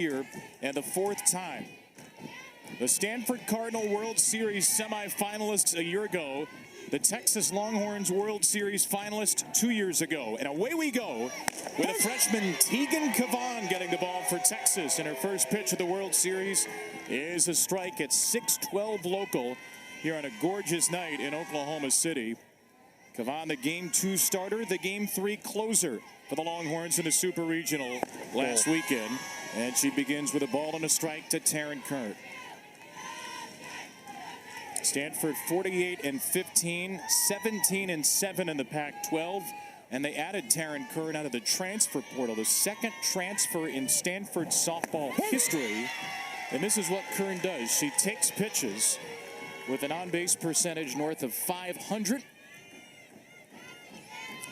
year and the fourth time. The Stanford Cardinal World Series semifinalists a year ago, the Texas Longhorns World Series finalist 2 years ago. And away we go with a freshman, Tegan Kavan, getting the ball for Texas. And her first pitch of the World Series is a strike at 6:12 local here on a gorgeous night in Oklahoma City. Kavan, the Game 2 starter, the Game 3 closer for the Longhorns in the Super Regional last weekend. And she begins with a ball and a strike to Taryn Kern. Stanford 48-15, 17-7 in the Pac-12, and they added Taryn Kern out of the transfer portal, the second transfer in Stanford softball history. And this is what Kern does. She takes pitches with an on-base percentage north of 500.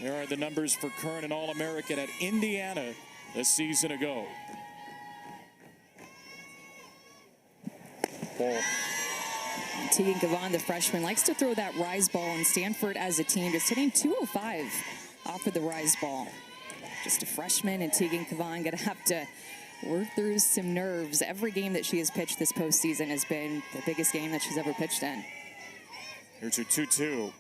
There are the numbers for Kern, an All-American at Indiana a season ago. Ball. Tegan Kavan, the freshman, likes to throw that rise ball, and Stanford as a team just hitting 205 off of the rise ball. Just a freshman, and Tegan Kavan going to have to work through some nerves. Every game that she has pitched this postseason has been the biggest game that she's ever pitched in. Here's her 2-2.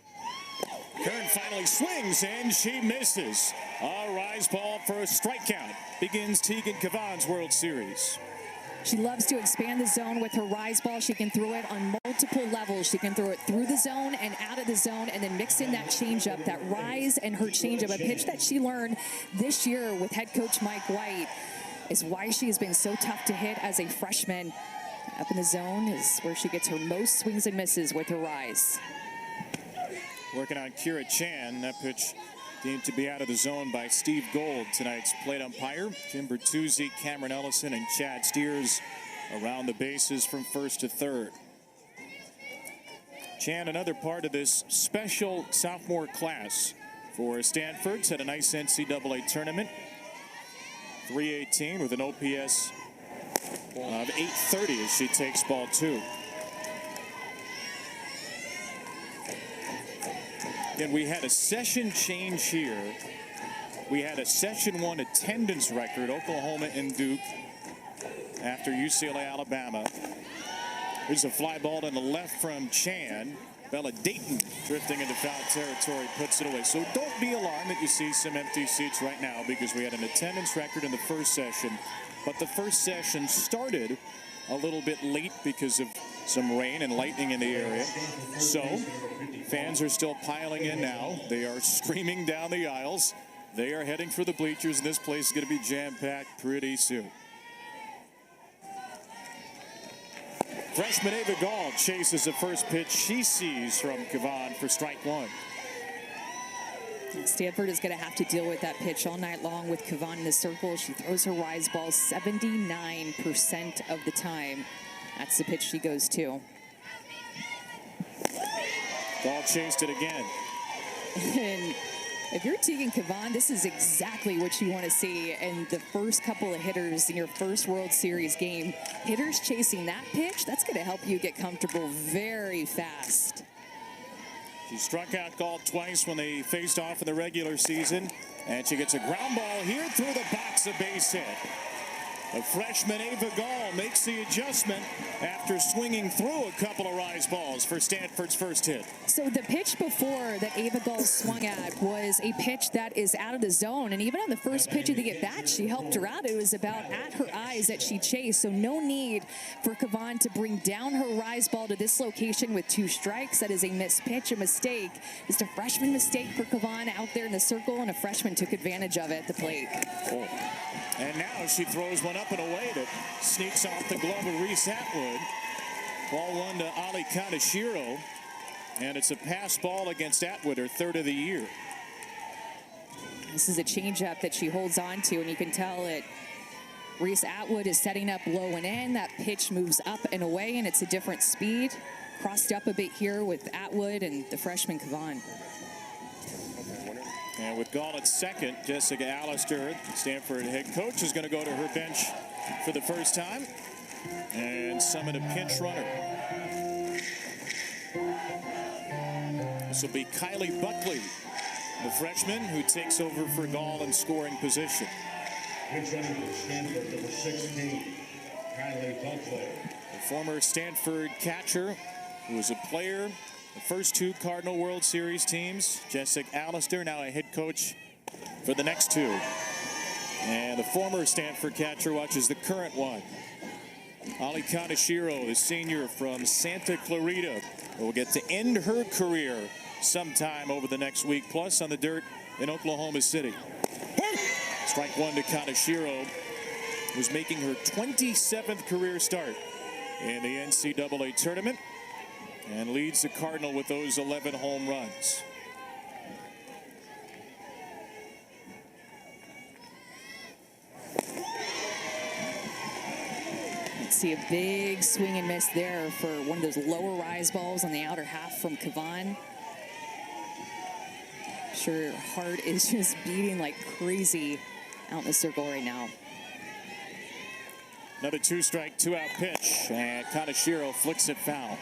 Kern finally swings, and she misses. A rise ball for a strikeout begins Tegan Kavan's World Series. She loves to expand the zone with her rise ball. She can throw it on multiple levels. She can throw it through the zone and out of the zone, and then mix in that changeup, that rise and her changeup, a pitch that she learned this year with head coach Mike White, is why she has been so tough to hit as a freshman. Up in the zone is where she gets her most swings and misses with her rise. Working on Kira Chan. That pitch deemed to be out of the zone by Steve Gold, tonight's plate umpire. Jim Bertuzzi, Cameron Ellison, and Chad Steers around the bases from first to third. Chan, another part of this special sophomore class for Stanford, had a nice NCAA tournament. 318 with an OPS of 830 as she takes ball 2. And we had a session change here. We had a Session 1 attendance record, Oklahoma and Duke, after UCLA, Alabama. Here's a fly ball to the left from Chan. Bella Dayton drifting into foul territory, puts it away. So don't be alarmed that you see some empty seats right now, because we had an attendance record in the first session. But the first session started a little bit late because of some rain and lightning in the area. So fans are still piling in now. They are streaming down the aisles. They are heading for the bleachers, and this place is going to be jam-packed pretty soon. Freshman Ava Gall chases the first pitch she sees from Kavan for strike 1. Stanford is going to have to deal with that pitch all night long with Kavan in the circle. She throws her rise ball 79% of the time. That's the pitch she goes to. Ball chased it again. And if you're Tegan Kavan, this is exactly what you want to see in the first couple of hitters in your first World Series game. Hitters chasing that pitch, that's going to help you get comfortable very fast. She struck out Gall twice when they faced off in the regular season, and she gets a ground ball here through the box, a base hit. The freshman Ava Gall makes the adjustment after swinging through a couple of rise balls for Stanford's first hit. So the pitch before that Ava Gall swung at was a pitch that is out of the zone, and even on the first pitch of the at-bat, she helped her out. It was about at her eyes that she chased, so no need for Kavan to bring down her rise ball to this location with 2 strikes. That is a missed pitch, a mistake. Just a freshman mistake for Kavan out there in the circle, and a freshman took advantage of it at the plate. Oh. And now she throws one up and away that sneaks off the glove of Reese Atwood. Ball 1 to Ali Kaneshiro. And it's a pass ball against Atwood, her third of the year. This is a changeup that she holds on to, and you can tell it. Reese Atwood is setting up low and in. That pitch moves up and away, and it's a different speed. Crossed up a bit here with Atwood and the freshman Kavan. And with Gall at second, Jessica Allister, Stanford head coach, is going to go to her bench for the first time and summon a pinch runner. This will be Kylie Buckley, the freshman who takes over for Gall in scoring position. Pinch runner for Stanford, number 16. The former Stanford catcher, who was a player, the first two Cardinal World Series teams. Jessica Allister, now a head coach for the next two. And the former Stanford catcher watches the current one. Ali Kaneshiro, the senior from Santa Clarita, will get to end her career sometime over the next week, plus on the dirt in Oklahoma City. Strike one to Kaneshiro, who's making her 27th career start in the NCAA tournament and leads the Cardinal with those 11 home runs. See a big swing and miss there for one of those lower rise balls on the outer half from Kavan. I'm sure her heart is just beating like crazy out in the circle right now. Another 2-strike, 2-out pitch, and Kaneshiro flicks it foul.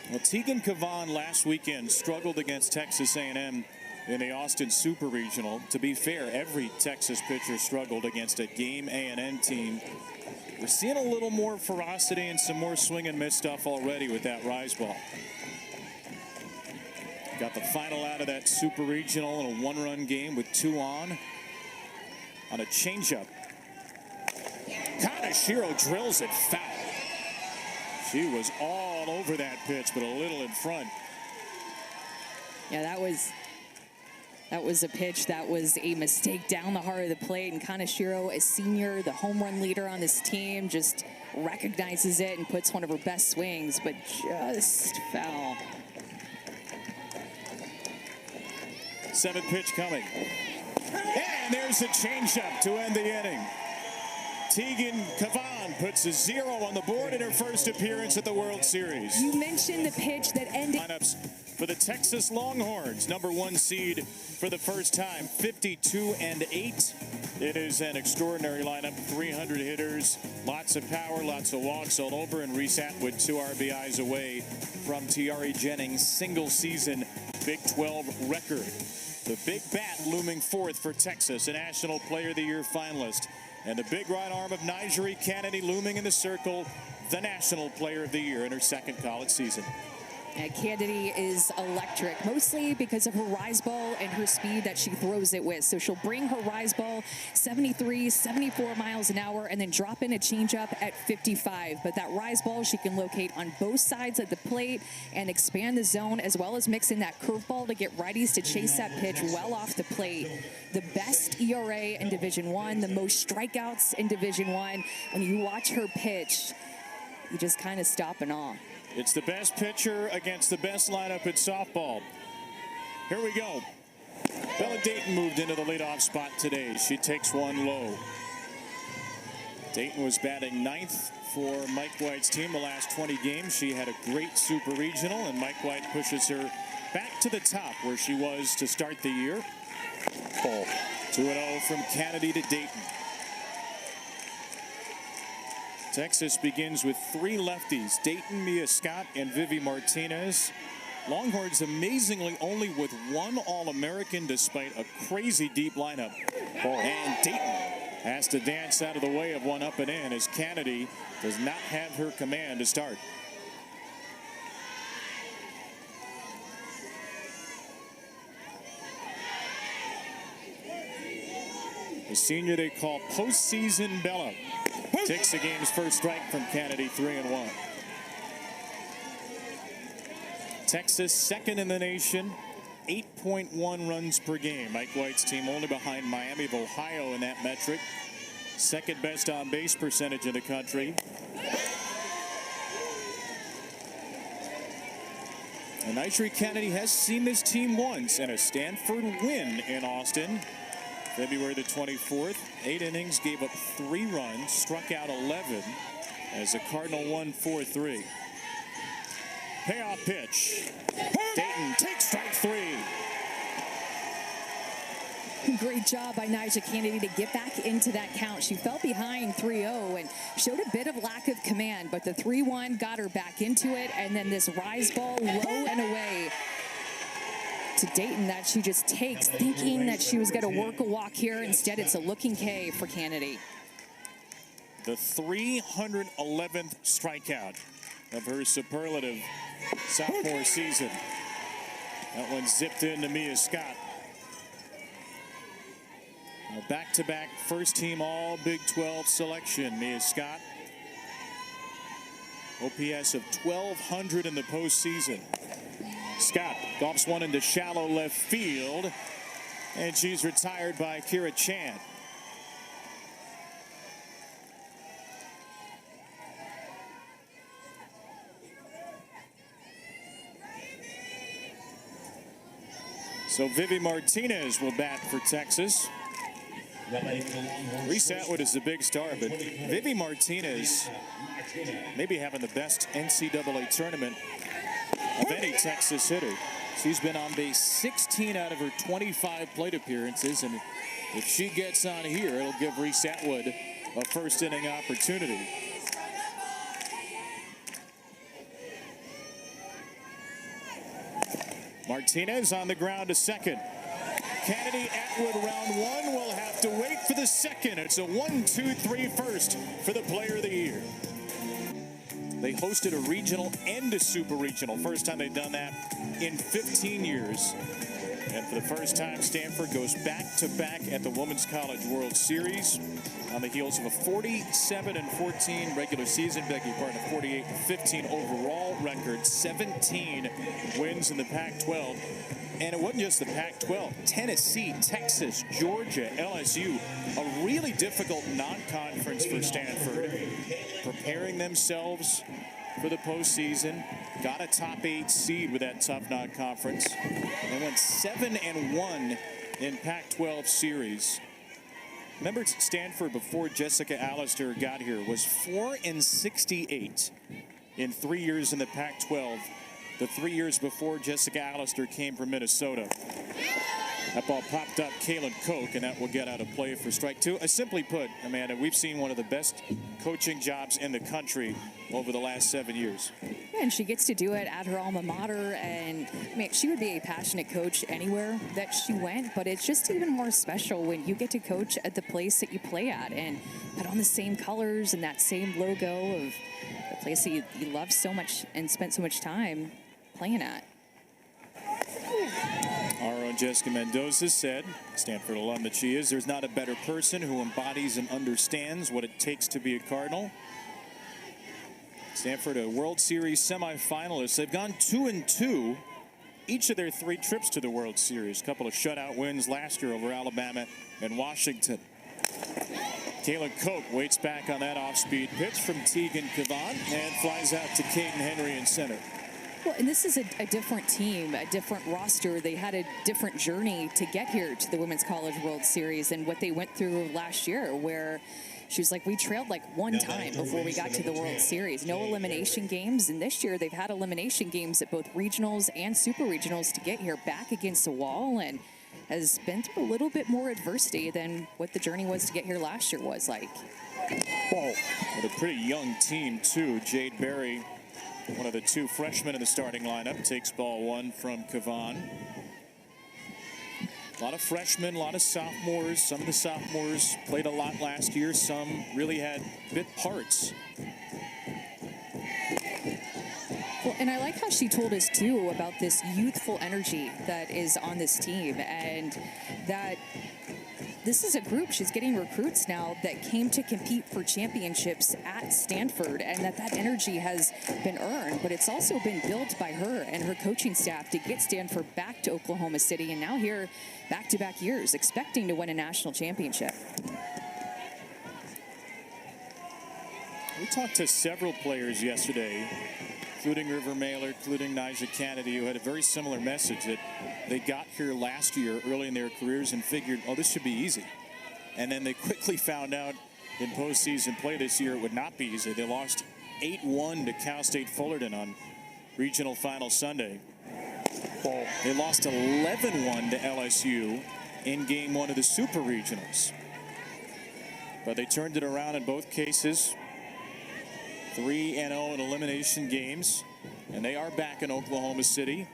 Well, Tegan Kavan last weekend struggled against Texas A&M in the Austin Super Regional. To be fair, every Texas pitcher struggled against a game A&M team. We're seeing a little more ferocity and some more swing and miss stuff already with that rise ball. Got the final out of that Super Regional in a 1-run game with 2 on a changeup. Kaneshiro drills it foul. She was all over that pitch, but a little in front. Yeah, that was a pitch that was a mistake down the heart of the plate, and Kaneshiro, a senior, the home run leader on this team, just recognizes it and puts one of her best swings, but just foul. 7th pitch coming. And there's a changeup to end the inning. Tegan Kavan puts a 0 on the board in her first appearance at the World Series. You mentioned the pitch that ended. Lineups for the Texas Longhorns, #1 seed for the first time, 52-8. It is an extraordinary lineup, 300 hitters, lots of power, lots of walks all over, and Reese Atwood 2 RBIs away from Tiare Jennings' single-season Big 12 record. The big bat looming forth for Texas, a National Player of the Year finalist. And the big right arm of Niger Kennedy looming in the circle, the National Player of the Year in her second college season. And Kennedy is electric, mostly because of her rise ball and her speed that she throws it with. So she'll bring her rise ball 73, 74 miles an hour and then drop in a changeup at 55. But that rise ball she can locate on both sides of the plate and expand the zone, as well as mix in that curveball to get righties to chase that pitch well off the plate. The best ERA in Division I, the most strikeouts in Division I. When you watch her pitch, you just kind of stop in awe. It's the best pitcher against the best lineup in softball. Here we go. Bella Dayton moved into the leadoff spot today. She takes one low. Dayton was batting 9th for Mike White's team the last 20 games. She had a great Super Regional, and Mike White pushes her back to the top where she was to start the year. 2-0 from Kennedy to Dayton. Texas begins with 3 lefties, Dayton, Mia Scott, and Vivi Martinez. Longhorns amazingly only with 1 All-American despite a crazy deep lineup. And Dayton has to dance out of the way of one up and in as Kennedy does not have her command to start. The senior they call postseason Bella takes the game's first strike from Kennedy, 3-1. Texas second in the nation, 8.1 runs per game. Mike White's team only behind Miami of Ohio in that metric. Second best on base percentage in the country. And Niger Kennedy has seen this team once in a Stanford win in Austin. February the 24th, 8 innings, gave up 3 runs, struck out 11 as the Cardinal won 4-3. Payoff pitch. Dayton takes strike 3. Great job by Niger Kennedy to get back into that count. She fell behind 3-0 and showed a bit of lack of command, but the 3-1 got her back into it, and then this rise ball low and away to Dayton that she just takes, thinking that she was going to work a walk here. Instead, it's a looking K for Kennedy. the 311th strikeout of her superlative sophomore season. That one zipped into Mia Scott. A back-to-back first-team all Big 12 selection, Mia Scott. OPS of 1,200 in the postseason. Scott golfs one into shallow left field, and she's retired by Kira Chan. So Vivi Martinez will bat for Texas. Reese Atwood is the big star, but Vivi Martinez maybe having the best NCAA tournament of any Texas hitter. She's been on base 16 out of her 25 plate appearances, and if she gets on here, it'll give Reese Atwood a first inning opportunity. Martinez on the ground to second. Kennedy, Atwood, round one. Will have to wait for the second. It's a 1-2-3 first for the player of the year. They hosted a regional and a super regional. First time they've done that in 15 years. And for the first time, Stanford goes back-to-back at the Women's College World Series on the heels of a 47-14 regular season, a 48-15 overall record, 17 wins in the Pac-12. And it wasn't just the Pac-12. Tennessee, Texas, Georgia, LSU, a really difficult non-conference for Stanford, preparing themselves for the postseason. Got a top 8 seed with that tough non-conference. They went 7-1 in Pac-12 series. Remember, Stanford before Jessica Allister got here was 4-68 in 3 years in the Pac-12. The 3 years before Jessica Allister came from Minnesota. That ball popped up Kaylin Koch, and that will get out of play for strike two. Simply put, Amanda, we've seen one of the best coaching jobs in the country over the last 7 years. Yeah, and she gets to do it at her alma mater, and she would be a passionate coach anywhere that she went, but it's just even more special when you get to coach at the place that you play at and put on the same colors and that same logo of the place that you love so much and spent so much time playing at. Our own Jessica Mendoza said, Stanford alum that she is, there's not a better person who embodies and understands what it takes to be a Cardinal. Stanford, a World Series semifinalist. They've gone 2-2 each of their 3 trips to the World Series. A couple of shutout wins last year over Alabama and Washington. Kaylin Koch waits back on that off-speed pitch from Tegan Kavan and flies out to Caden Henry in center. Well, and this is a different team, a different roster. They had a different journey to get here to the Women's College World Series and what they went through last year, where she was like, we trailed like one time before we got to the World Series. No elimination games. And this year they've had elimination games at both regionals and super regionals to get here, back against the wall, and has been through a little bit more adversity than what the journey was to get here last year was like. Oh, with a pretty young team too. Jade Berry, one of the 2 freshmen in the starting lineup, takes ball 1 from Kavan. A lot of freshmen, a lot of sophomores. Some of the sophomores played a lot last year. Some really had bit parts. Well, and I like how she told us too about this youthful energy that is on this team, and that this is a group, she's getting recruits now that came to compete for championships at Stanford, and that energy has been earned, but it's also been built by her and her coaching staff to get Stanford back to Oklahoma City, and now here back-to-back years expecting to win a national championship. We talked to several players yesterday, including River Mailer, including Niger Kennedy, who had a very similar message that they got here last year early in their careers and figured, oh, this should be easy. And then they quickly found out in postseason play this year it would not be easy. They lost 8-1 to Cal State Fullerton on regional final Sunday. They lost 11-1 to LSU in game 1 of the super regionals. But they turned it around in both cases. 3-0 in elimination games, and they are back in Oklahoma City.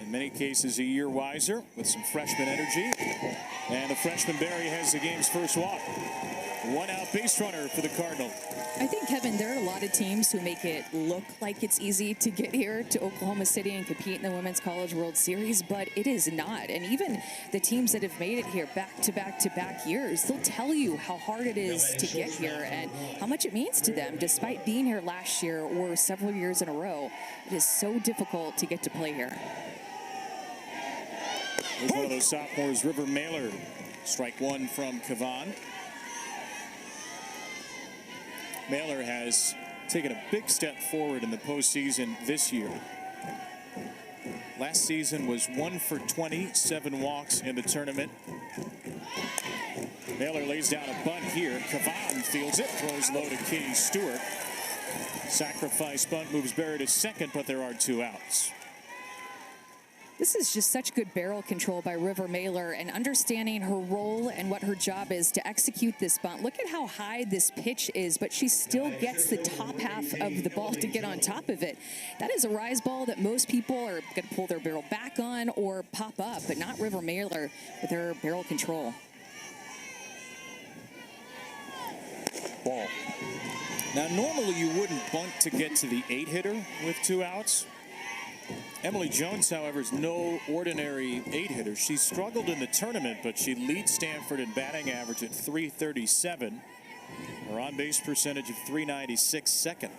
In many cases a year wiser with some freshman energy, and the freshman Berry has the game's first walk. One out base runner for the Cardinal. I think, Kevin, there are a lot of teams who make it look like it's easy to get here to Oklahoma City and compete in the Women's College World Series, but it is not. And even the teams that have made it here back to back years, they'll tell you how hard it is to get here and how much it means to them. Despite being here last year or several years in a row, it is so difficult to get to play here. Here's one of those sophomores, River Mailer. Strike one from Kavan. Mailer has taken a big step forward in the postseason this year. Last season was 1 for 20, 7 walks in the tournament. Mailer lays down a bunt here. Kavan fields it, throws low to Katie Stewart. Sacrifice bunt moves Barry to second, but there are 2 outs. This is just such good barrel control by River Mailer and understanding her role and what her job is to execute this bunt. Look at how high this pitch is, but she still gets the top half of the ball to get on top of it. That is a rise ball that most people are going to pull their barrel back on or pop up, but not River Mailer with her barrel control. Ball. Now, normally you wouldn't bunt to get to the 8-hitter with 2 outs. Emily Jones, however, is no ordinary 8-hitter. She struggled in the tournament, but she leads Stanford in batting average at .337. Her on-base percentage of .396 second.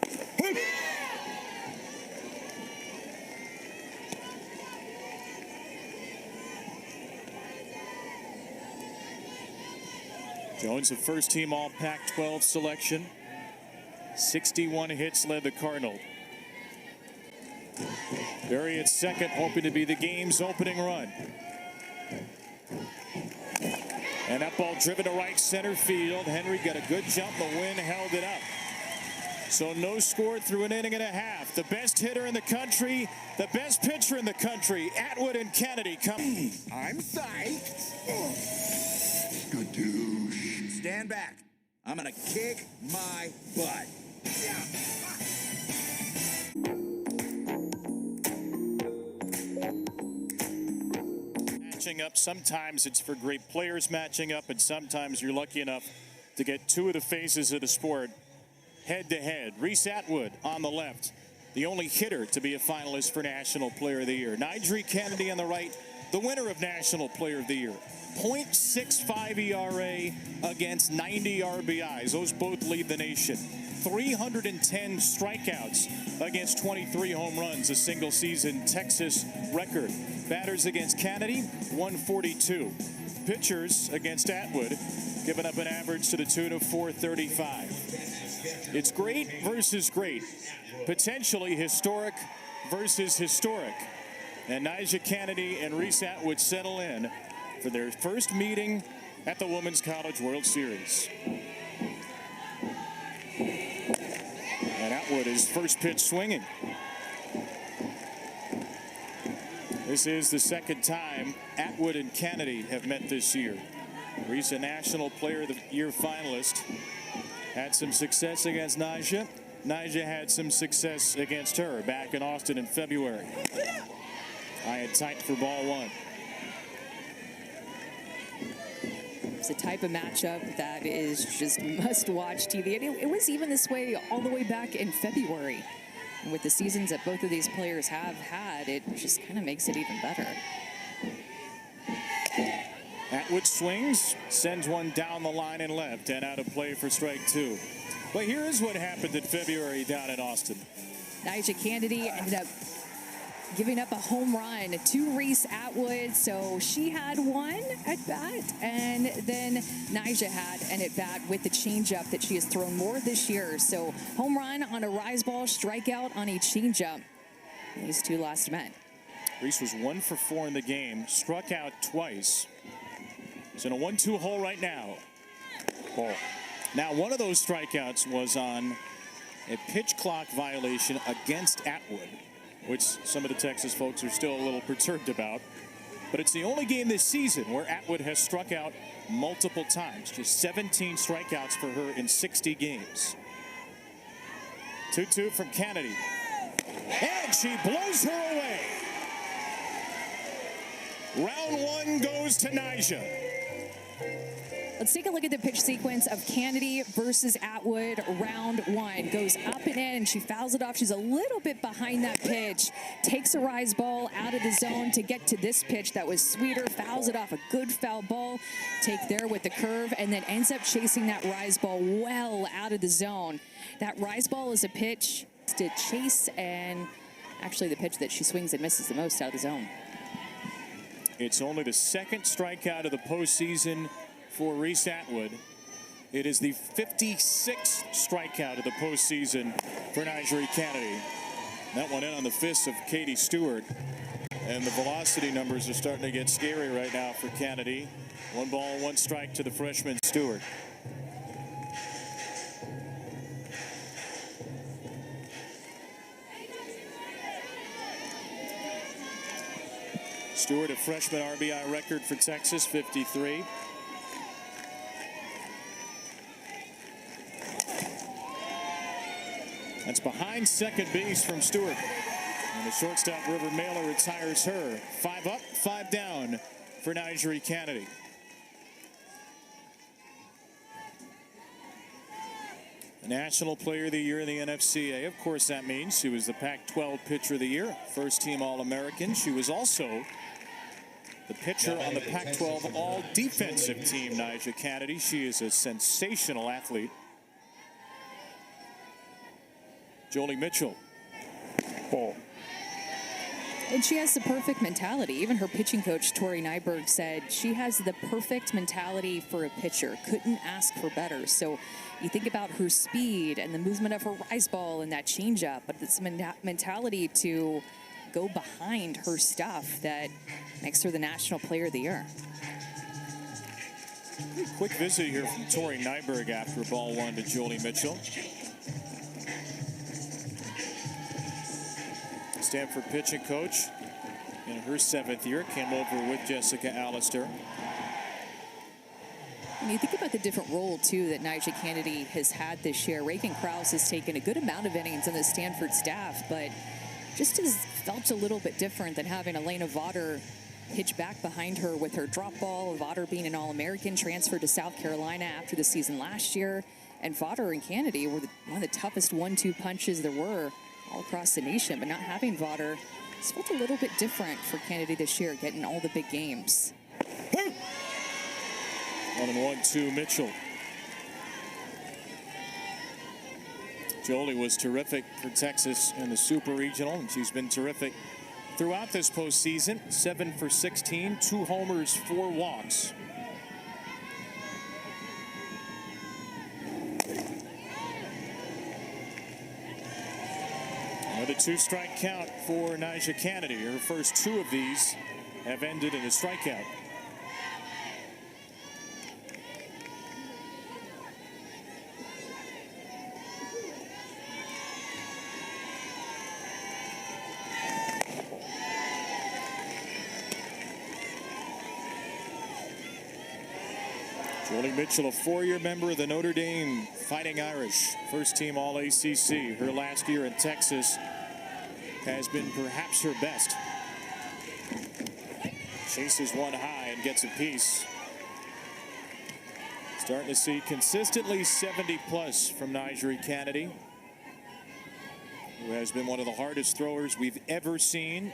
Jones, a first-team All-Pac-12 selection. 61 hits led the Cardinal. Barry at second, hoping to be the game's opening run. And that ball driven to right center field. Henry got a good jump. The wind held it up. So no score through an inning and a half. The best hitter in the country, the best pitcher in the country, Atwood and Kennedy come. I'm psyched. Good douche. Stand back. I'm gonna kick my butt. Matching up, sometimes it's for great players matching up, and sometimes you're lucky enough to get 2 of the faces of the sport head-to-head. Reese Atwood on the left, the only hitter to be a finalist for National Player of the Year. Niger Kennedy on the right, the winner of National Player of the Year. .65 ERA against 90 RBIs. Those both lead the nation. 310 strikeouts against 23 home runs, a single-season Texas record. Batters against Kennedy, 142. Pitchers against Atwood, giving up an average to the tune of 435. It's great versus great. Potentially historic versus historic. And Niger Kennedy and Reese Atwood settle in for their first meeting at the Women's College World Series. And Atwood is first pitch swinging. This is the second time Atwood and Kennedy have met this year. Reese, a National Player of the Year finalist, had some success against Niger. Niger had some success against her back in Austin in February. I had tight for ball 1. It's a type of matchup that is just must-watch TV. And it was even this way all the way back in February. And with the seasons that both of these players have had, it just kind of makes it even better. Atwood swings, sends one down the line and left, and out of play for strike 2. But here is what happened in February down in Austin. Niger Kennedy ended up giving up a home run to Reese Atwood. So she had one at bat, and then Niger had an at bat with the changeup that she has thrown more this year. So home run on a rise ball, strikeout on a changeup. These 2 last met. Reese was 1 for 4 in the game, struck out twice. He's in a 1-2 hole right now. Ball. Now, one of those strikeouts was on a pitch clock violation against Atwood, which some of the Texas folks are still a little perturbed about. But it's the only game this season where Atwood has struck out multiple times. Just 17 strikeouts for her in 60 games. 2-2 from Kennedy. And she blows her away. Round 1 goes to Niger. Let's take a look at the pitch sequence of Kennedy versus Atwood. Round one goes up and in, and she fouls it off. She's a little bit behind that pitch. Takes a rise ball out of the zone to get to this pitch that was sweeter. Fouls it off, a good foul ball. Take there with the curve, and then ends up chasing that rise ball well out of the zone. That rise ball is a pitch to chase, and actually the pitch that she swings and misses the most out of the zone. It's only the second strikeout of the postseason for Reese Atwood. It is the 56th strikeout of the postseason for Niger Kennedy. That one in on the fist of Katie Stewart. And the velocity numbers are starting to get scary right now for Kennedy. 1 ball, 1 strike to the freshman Stewart. Stewart, a freshman RBI record for Texas, 53. That's behind second base from Stewart. And the shortstop, River Mailer, retires her. 5 up, 5 down for Niger Kennedy. National Player of the Year in the NFCA. Of course, that means she was the Pac-12 Pitcher of the Year, first-team All-American. She was also the pitcher on the Pac-12 All-Defensive Team, Niger Kennedy. She is a sensational athlete. Jolie Mitchell. Ball. And she has the perfect mentality. Even her pitching coach, Tori Nyberg, said she has the perfect mentality for a pitcher. Couldn't ask for better. So you think about her speed and the movement of her rise ball and that changeup, but it's mentality to go behind her stuff that makes her the National Player of the Year. Quick visit here from Tori Nyberg after ball 1 to Jolie Mitchell. Stanford pitching coach in her 7th year, came over with Jessica Allister. And you think about the different role, too, that Niger Kennedy has had this year. Reagan Krause has taken a good amount of innings on the Stanford staff, but just has felt a little bit different than having Elena Vaughter pitch back behind her with her drop ball. Vaughter being an All-American, transferred to South Carolina after the season last year. And Vaughter and Kennedy were one of the toughest 1-2 punches there were all across the nation, but not having Vaughter, it's felt a little bit different for Kennedy this year, getting all the big games. 1-1 to Mitchell. Jolie was terrific for Texas in the Super Regional, and she's been terrific throughout this postseason. 7 for 16, 2 homers, 4 walks. Another 2-strike count for Niger Kennedy. Her first 2 of these have ended in a strikeout. Jolie Mitchell, a 4-year member of the Notre Dame Fighting Irish, first-team All-ACC. Her last year in Texas has been perhaps her best. Chases one high and gets a piece. Starting to see consistently 70+ from Niger Kennedy, who has been one of the hardest throwers we've ever seen.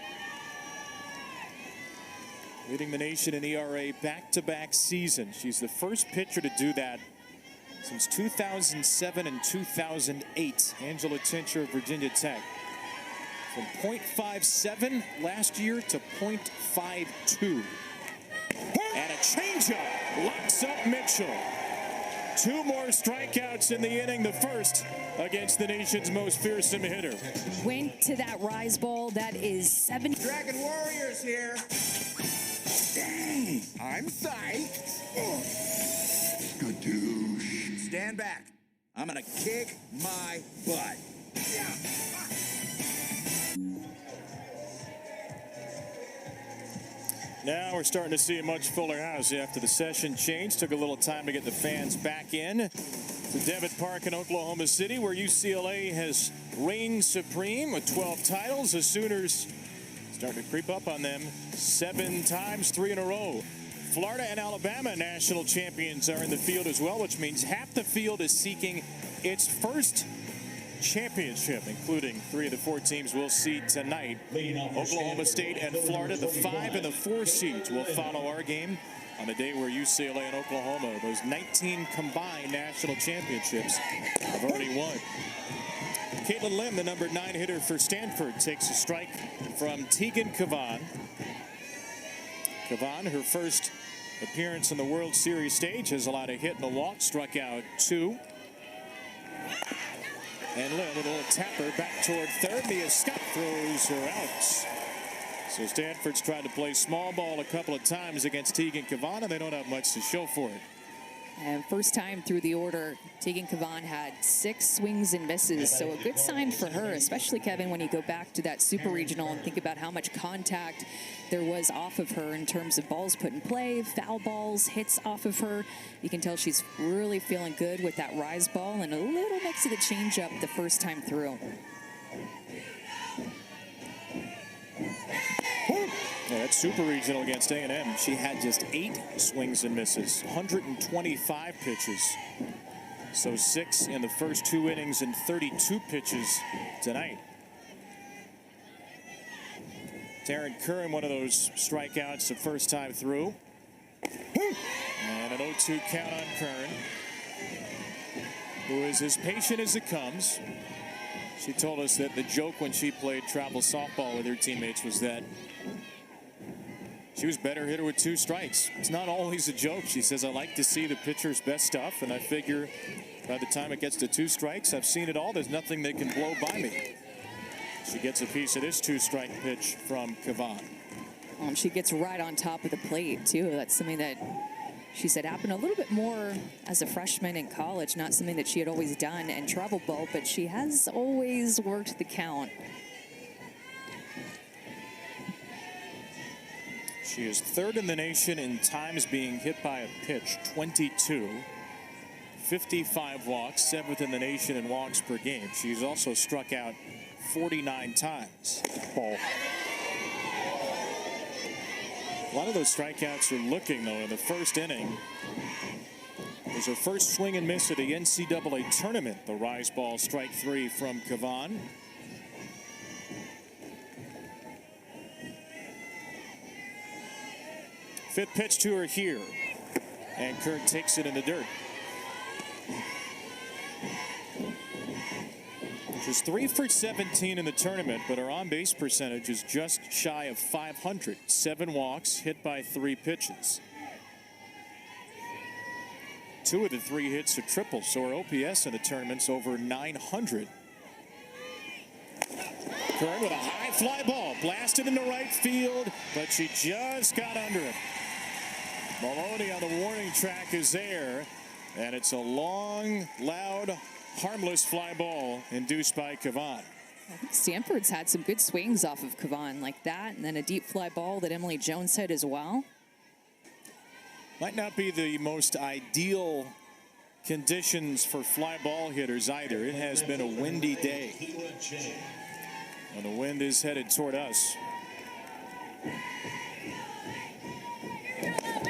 Leading the nation in ERA back-to-back seasons. She's the first pitcher to do that since 2007 and 2008. Angela Tincher of Virginia Tech. From .57 last year to .52. And a changeup locks up Mitchell. 2 more strikeouts in the inning, the first against the nation's most fearsome hitter. Went to that rise ball. That is 70. Dragon Warriors here. Dang, I'm psyched. Skadoosh. Stand back. I'm gonna kick my butt. Now we're starting to see a much fuller house after the session change. Took a little time to get the fans back in to Devitt Park in Oklahoma City, where UCLA has reigned supreme with 12 titles. The Sooners starting to creep up on them 7 times, 3 in a row. Florida and Alabama national champions are in the field as well, which means half the field is seeking its first championship, including 3 of the 4 teams we'll see tonight. Oklahoma State and Florida, the 5 and the 4 seeds, will follow our game on the day where UCLA and Oklahoma, those 19 combined national championships, have already won. Caitlin Lim, the number 9 hitter for Stanford, takes a strike from Tegan Kavan. Kavan, her first appearance on the World Series stage, has allowed a hit and a walk, struck out 2. And Lim, a little tapper back toward third. Mia Scott throws her out. So Stanford's tried to play small ball a couple of times against Tegan Kavan, and they don't have much to show for it. And first time through the order, Tegan Kavan had 6 swings and misses. So a good sign for her, especially, Kevin, when you go back to that super regional and think about how much contact there was off of her in terms of balls put in play, foul balls, hits off of her. You can tell she's really feeling good with that rise ball and a little mix of the changeup the first time through. Yeah, that's super regional against A&M. She had just 8 swings and misses, 125 pitches. So 6 in the first 2 innings and 32 pitches tonight. Taryn Curran, one of those strikeouts the first time through. And an 0-2 count on Curran, who is as patient as it comes. She told us that the joke when she played travel softball with her teammates was that she was better hitter with 2 strikes. It's not always a joke. She says, I like to see the pitcher's best stuff, and I figure by the time it gets to 2 strikes, I've seen it all. There's nothing that can blow by me. She gets a piece of this 2-strike pitch from Kavan. She gets right on top of the plate, too. That's something that she said happened a little bit more as a freshman in college, not something that she had always done in travel ball, but she has always worked the count. She is 3rd in the nation in times being hit by a pitch, 22. 55 walks, 7th in the nation in walks per game. She's also struck out 49 times. Ball. A lot of those strikeouts are looking, though, in the first inning. It was her first swing and miss at the NCAA tournament. The rise ball, strike 3 from Kavan. Fifth pitch to her here, and Kirk takes it in the dirt. She's 3 for 17 in the tournament, but her on-base percentage is just shy of 500. 7 walks, hit by 3 pitches. 2 of the 3 hits are triples, so her OPS in the tournament's over 900. Kern with a high fly ball, blasted into right field, but she just got under it. Maloney on the warning track is there, and it's a long, loud, harmless fly ball induced by Kavan. I think Stanford's had some good swings off of Kavan like that, and then a deep fly ball that Emily Jones hit as well. Might not be the most ideal conditions for fly ball hitters either. It has been a windy day, and the wind is headed toward us.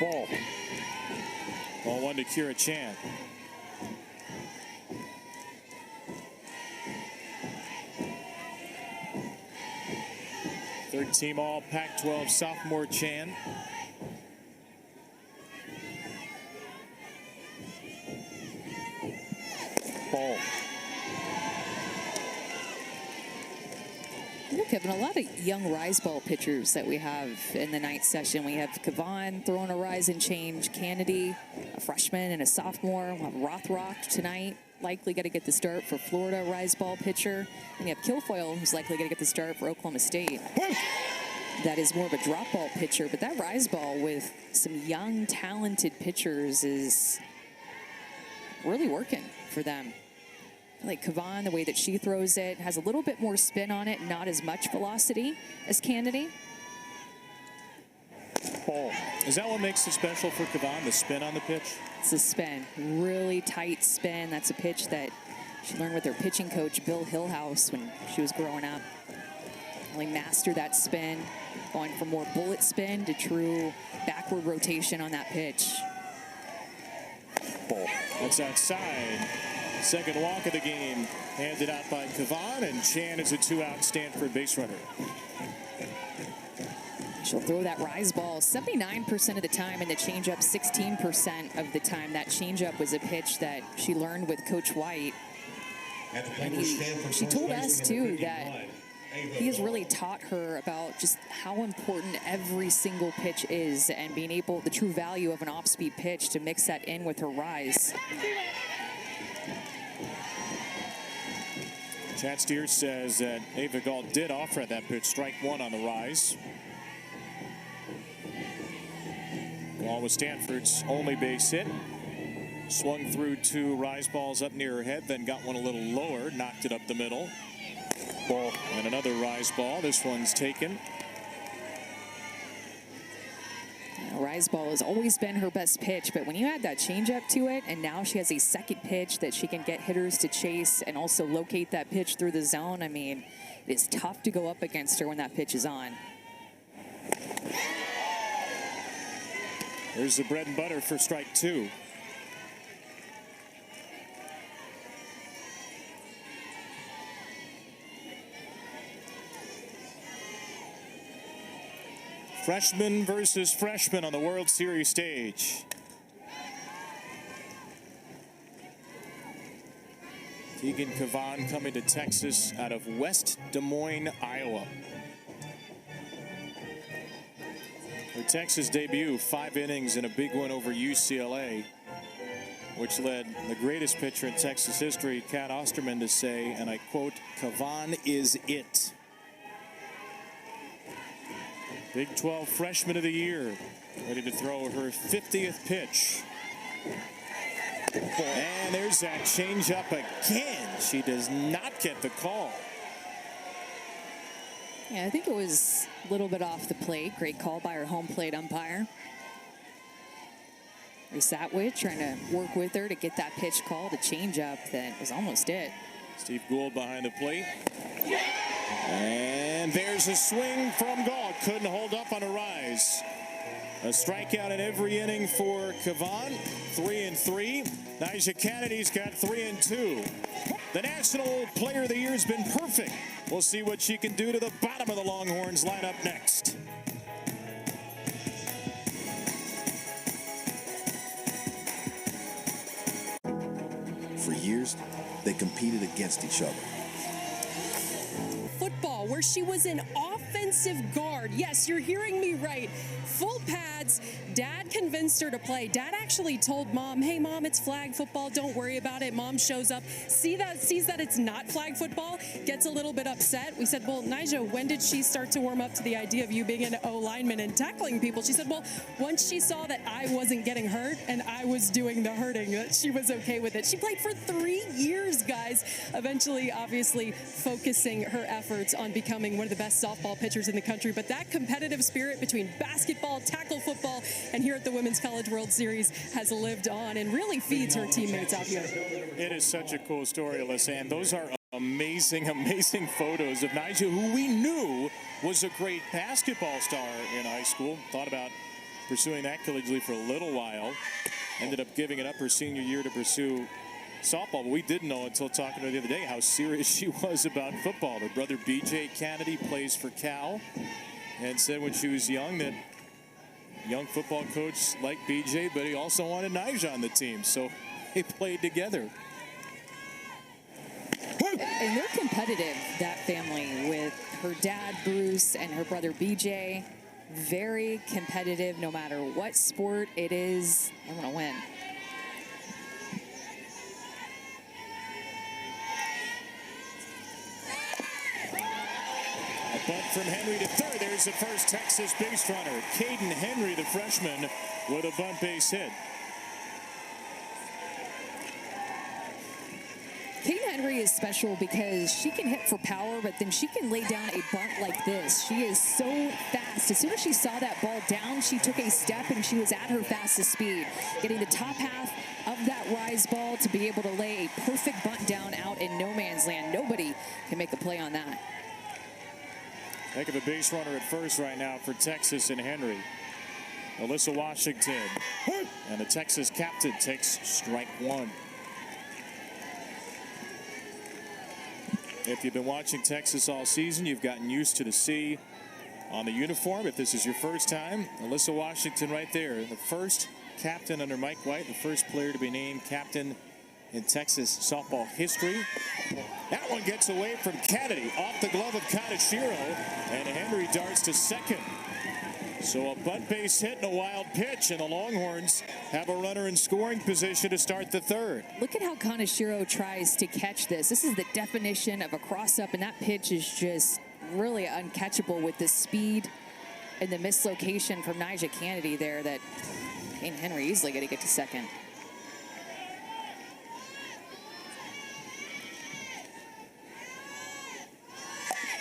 Ball. Ball 1 to Kira Chan. Third team all Pac-12 sophomore Chan. Ball. You know, Kevin, a lot of young rise ball pitchers that we have in the night session. We have Kavan throwing a rise and change, Kennedy, a freshman and a sophomore. We'll have Rothrock tonight, likely going to get the start for Florida, rise ball pitcher. And you have Kilfoyle, who's likely going to get the start for Oklahoma State. That is more of a drop ball pitcher, but that rise ball with some young, talented pitchers is really working for them. Like Kavan, the way that she throws it, has a little bit more spin on it, not as much velocity as Kennedy. Ball. Is that what makes it special for Kavan, the spin on the pitch? It's a spin, really tight spin. That's a pitch that she learned with her pitching coach, Bill Hillhouse, when she was growing up. Really mastered that spin. going from more bullet spin to true backward rotation on that pitch. Ball. That's outside. Second walk of the game handed out by Kavan, and Chan is a 2-out Stanford base runner. She'll throw that rise ball 79% of the time, and the changeup 16% of the time. That changeup was a pitch that she learned with Coach White. And she told us, too, that he has really taught her about just how important every single pitch is and being able, the true value of an off-speed pitch to mix that in with her rise. Chad Steers says that Ava Gall did offer that pitch, strike one on the rise. Gall was Stanford's only base hit. Swung through 2 rise balls up near her head, then got one a little lower, knocked it up the middle. Ball. And another rise ball. This one's taken. Rise ball has always been her best pitch, but when you add that changeup to it, and now she has a second pitch that she can get hitters to chase and also locate that pitch through the zone, I mean, it is tough to go up against her when that pitch is on. There's the bread and butter for strike 2. Freshman versus freshman on the World Series stage. Tegan Kavan coming to Texas out of West Des Moines, Iowa. Her Texas debut, 5 innings and a big win over UCLA, which led the greatest pitcher in Texas history, Cat Osterman, to say, and I quote, "Kavan is it." Big 12 Freshman of the Year, ready to throw her 50th pitch. And there's that changeup again. She does not get the call. Yeah, I think it was a little bit off the plate. Great call by her home plate umpire. Reese Atwood trying to work with her to get that pitch called, a changeup that was almost it. Steve Gould behind the plate. And there's a swing from Gall. Couldn't hold up on a rise. A strikeout in every inning for Kavan. 3-3. Niger Kennedy's got 3-2. The National Player of the Year has been perfect. We'll see what she can do to the bottom of the Longhorns lineup next. For years, they competed against each other. Football, where she was an offensive guard. Yes, you're hearing me right. Full pads. Dad convinced her to play. Dad actually told Mom, "Hey, Mom, it's flag football. Don't worry about it." Mom shows up, sees that it's not flag football, gets a little bit upset. We said, "Well, Niger, when did she start to warm up to the idea of you being an O lineman and tackling people?" She said, "Well, once she saw that I wasn't getting hurt and I was doing the hurting, that she was okay with it." She played for 3 years, guys, eventually, obviously, focusing her efforts on becoming one of the best softball pitchers in the country. But that competitive spirit between basketball, tackle football, and here at the Women's College World Series has lived on and really feeds her teammates out here. It is such a cool story, Alyssa, and those are amazing, amazing photos of Niger, who we knew was a great basketball star in high school. Thought about pursuing that collegiately for a little while. Ended up giving it up her senior year to pursue softball, but we didn't know until talking to her the other day how serious she was about football. Her brother BJ Kennedy plays for Cal and said when she was young that young football coach liked BJ, but he also wanted Niger on the team, so they played together. And they're competitive, that family, with her dad, Bruce, and her brother, BJ. Very competitive, no matter what sport it is. They want to win. A bunt from Henry to third. There's the first Texas base runner. Caden Henry, the freshman, with a bunt base hit. Caden Henry is special because she can hit for power, but then she can lay down a bunt like this. She is so fast. As soon as she saw that ball down, she took a step and she was at her fastest speed, getting the top half of that rise ball to be able to lay a perfect bunt down out in no man's land. Nobody can make a play on that. Heck of a base runner at first right now for Texas and Henry. Alyssa Washington. And the Texas captain takes strike one. If you've been watching Texas all season, you've gotten used to the C on the uniform. If this is your first time, Alyssa Washington right there. The first captain under Mike White, the first player to be named captain in Texas softball history. That one gets away from Kennedy, off the glove of Kaneshiro, and Henry darts to second. So a bunt base hit and a wild pitch, and the Longhorns have a runner in scoring position to start the third. Look at how Kaneshiro tries to catch this. This is the definition of a cross-up, and that pitch is just really uncatchable with the speed and the mislocation from Niger Kennedy there that Henry easily going to get to second.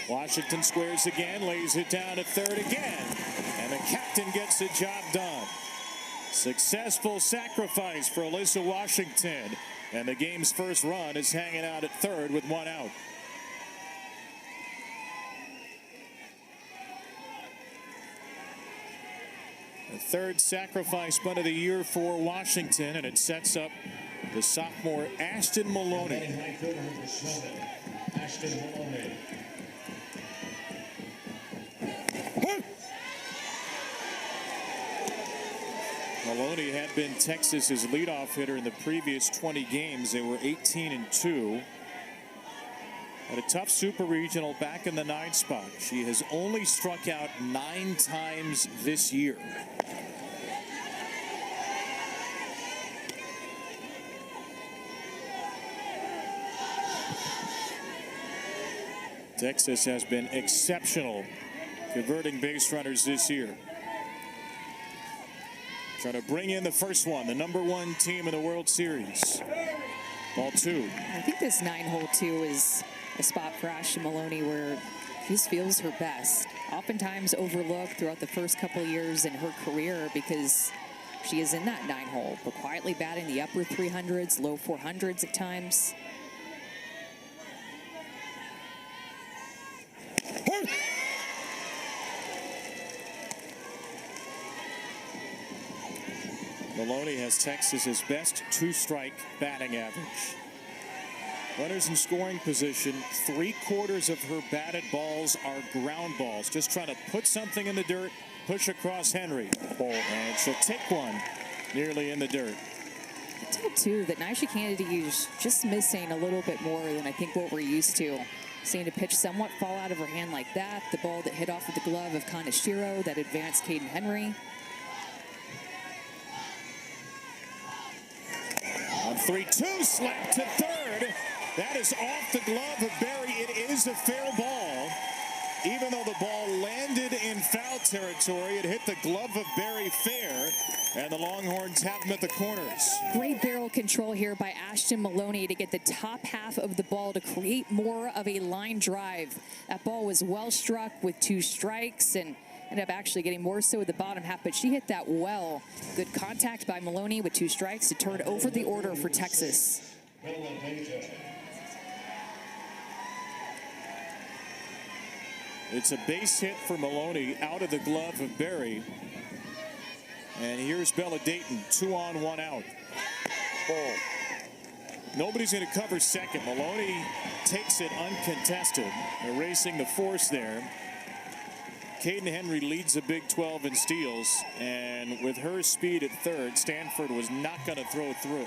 Washington squares again, lays it down at third again, and the captain gets the job done. Successful sacrifice for Alyssa Washington, and the game's first run is hanging out at third with one out. The third sacrifice bunt of the year for Washington, and it sets up the sophomore Ashton Maloney. Maloney had been Texas's leadoff hitter in the previous 20 games. They were 18-2. Had a tough super regional back in the 9 spot. She has only struck out 9 times this year. Texas has been exceptional converting base runners this year. Trying to bring in the first one, the #1 team in the World Series. Ball 2. I think this 9-hole too is a spot for Ashton Maloney where she just feels her best. Oftentimes overlooked throughout the first couple of years in her career because she is in that 9-hole, but quietly batting the upper 300s, low 400s at times. Maloney has Texas's best 2-strike batting average. Runners in scoring position, 3/4 of her batted balls are ground balls. Just trying to put something in the dirt, push across Henry. And she'll take one nearly in the dirt. I tell too that Niger Kennedy is just missing a little bit more than I think what we're used to. Seeing a pitch somewhat fall out of her hand like that. The ball that hit off of the glove of Kaneshiro that advanced Caden Henry. On 3-2, slap to third. That is off the glove of Berry. It is a fair ball. Even though the ball landed in foul territory, it hit the glove of Berry fair, and the Longhorns have them at the corners. Great barrel control here by Ashton Maloney to get the top half of the ball to create more of a line drive. That ball was well struck with 2 strikes and ended up actually getting more so with the bottom half, but she hit that well. Good contact by Maloney with 2 strikes to turn over the order for Texas. It's a base hit for Maloney out of the glove of Berry. And here's Bella Dayton, 2 on, 1 out. Nobody's going to cover second. Maloney takes it uncontested, erasing the force there. Caden Henry leads the Big 12 in steals, and with her speed at third, Stanford was not going to throw through.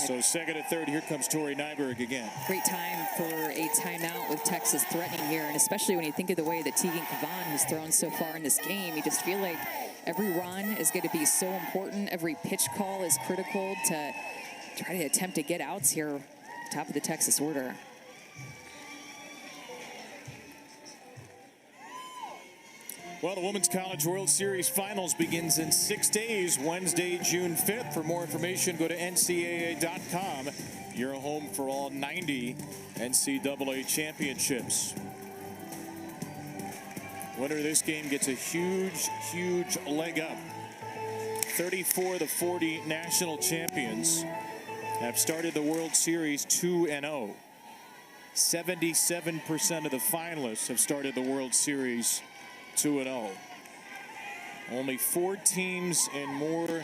So second and third, here comes Tori Nyberg again. Great time for a timeout with Texas threatening here, and especially when you think of the way that Tegan Kavan has thrown so far in this game, you just feel like every run is going to be so important. Every pitch call is critical to try to attempt to get outs here, top of the Texas order. Well, the Women's College World Series Finals begins in 6 days, Wednesday, June 5th. For more information, go to ncaa.com. Your home for all 90 NCAA championships. Winner of this game gets a huge, huge leg up. 34 of the 40 national champions have started the World Series 2-0. 77% of the finalists have started the World Series 2-0. Only 4 teams in more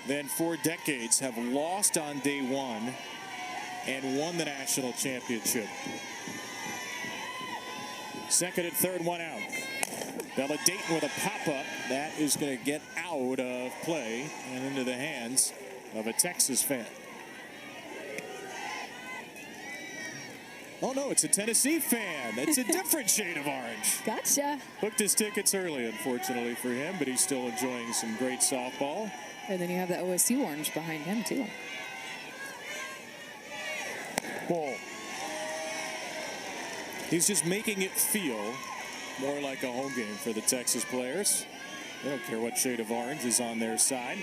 than 4 decades have lost on day 1 and won the national championship. Second and third, 1 out. Bella Dayton with a pop-up. That is going to get out of play and into the hands of a Texas fan. Oh, no, it's a Tennessee fan. It's a different shade of orange. Gotcha. Booked his tickets early, unfortunately for him, but he's still enjoying some great softball. And then you have the OSU orange behind him, too. Ball. He's just making it feel more like a home game for the Texas players. They don't care what shade of orange is on their side.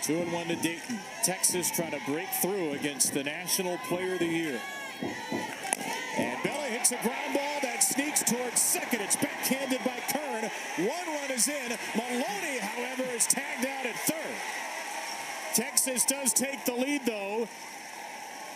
Two and one to Dayton. Texas trying to break through against the National Player of the Year. And Bella hits a ground ball that sneaks towards second. It's backhanded by Kern. 1 run is in. Maloney, however, is tagged out at third. Texas does take the lead, though.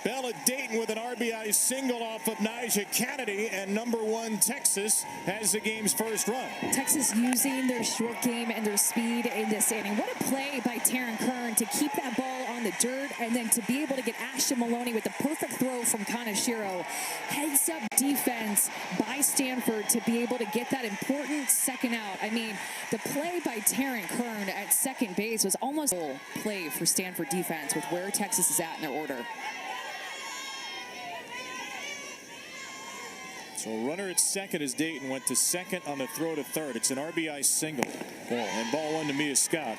Bella Dayton with an RBI single off of Niger Kennedy, and number 1 Texas has the game's first run. Texas using their short game and their speed in this inning. What a play by Taryn Kern to keep that ball on the dirt and then to be able to get Ashton Maloney with the perfect throw from Kaneshiro. Heads up defense by Stanford to be able to get that important second out. I mean, the play by Taryn Kern at second base was almost a full play for Stanford defense with where Texas is at in their order. So a runner at second as Dayton went to second on the throw to third. It's an RBI single. And ball 1 to Mia Scott.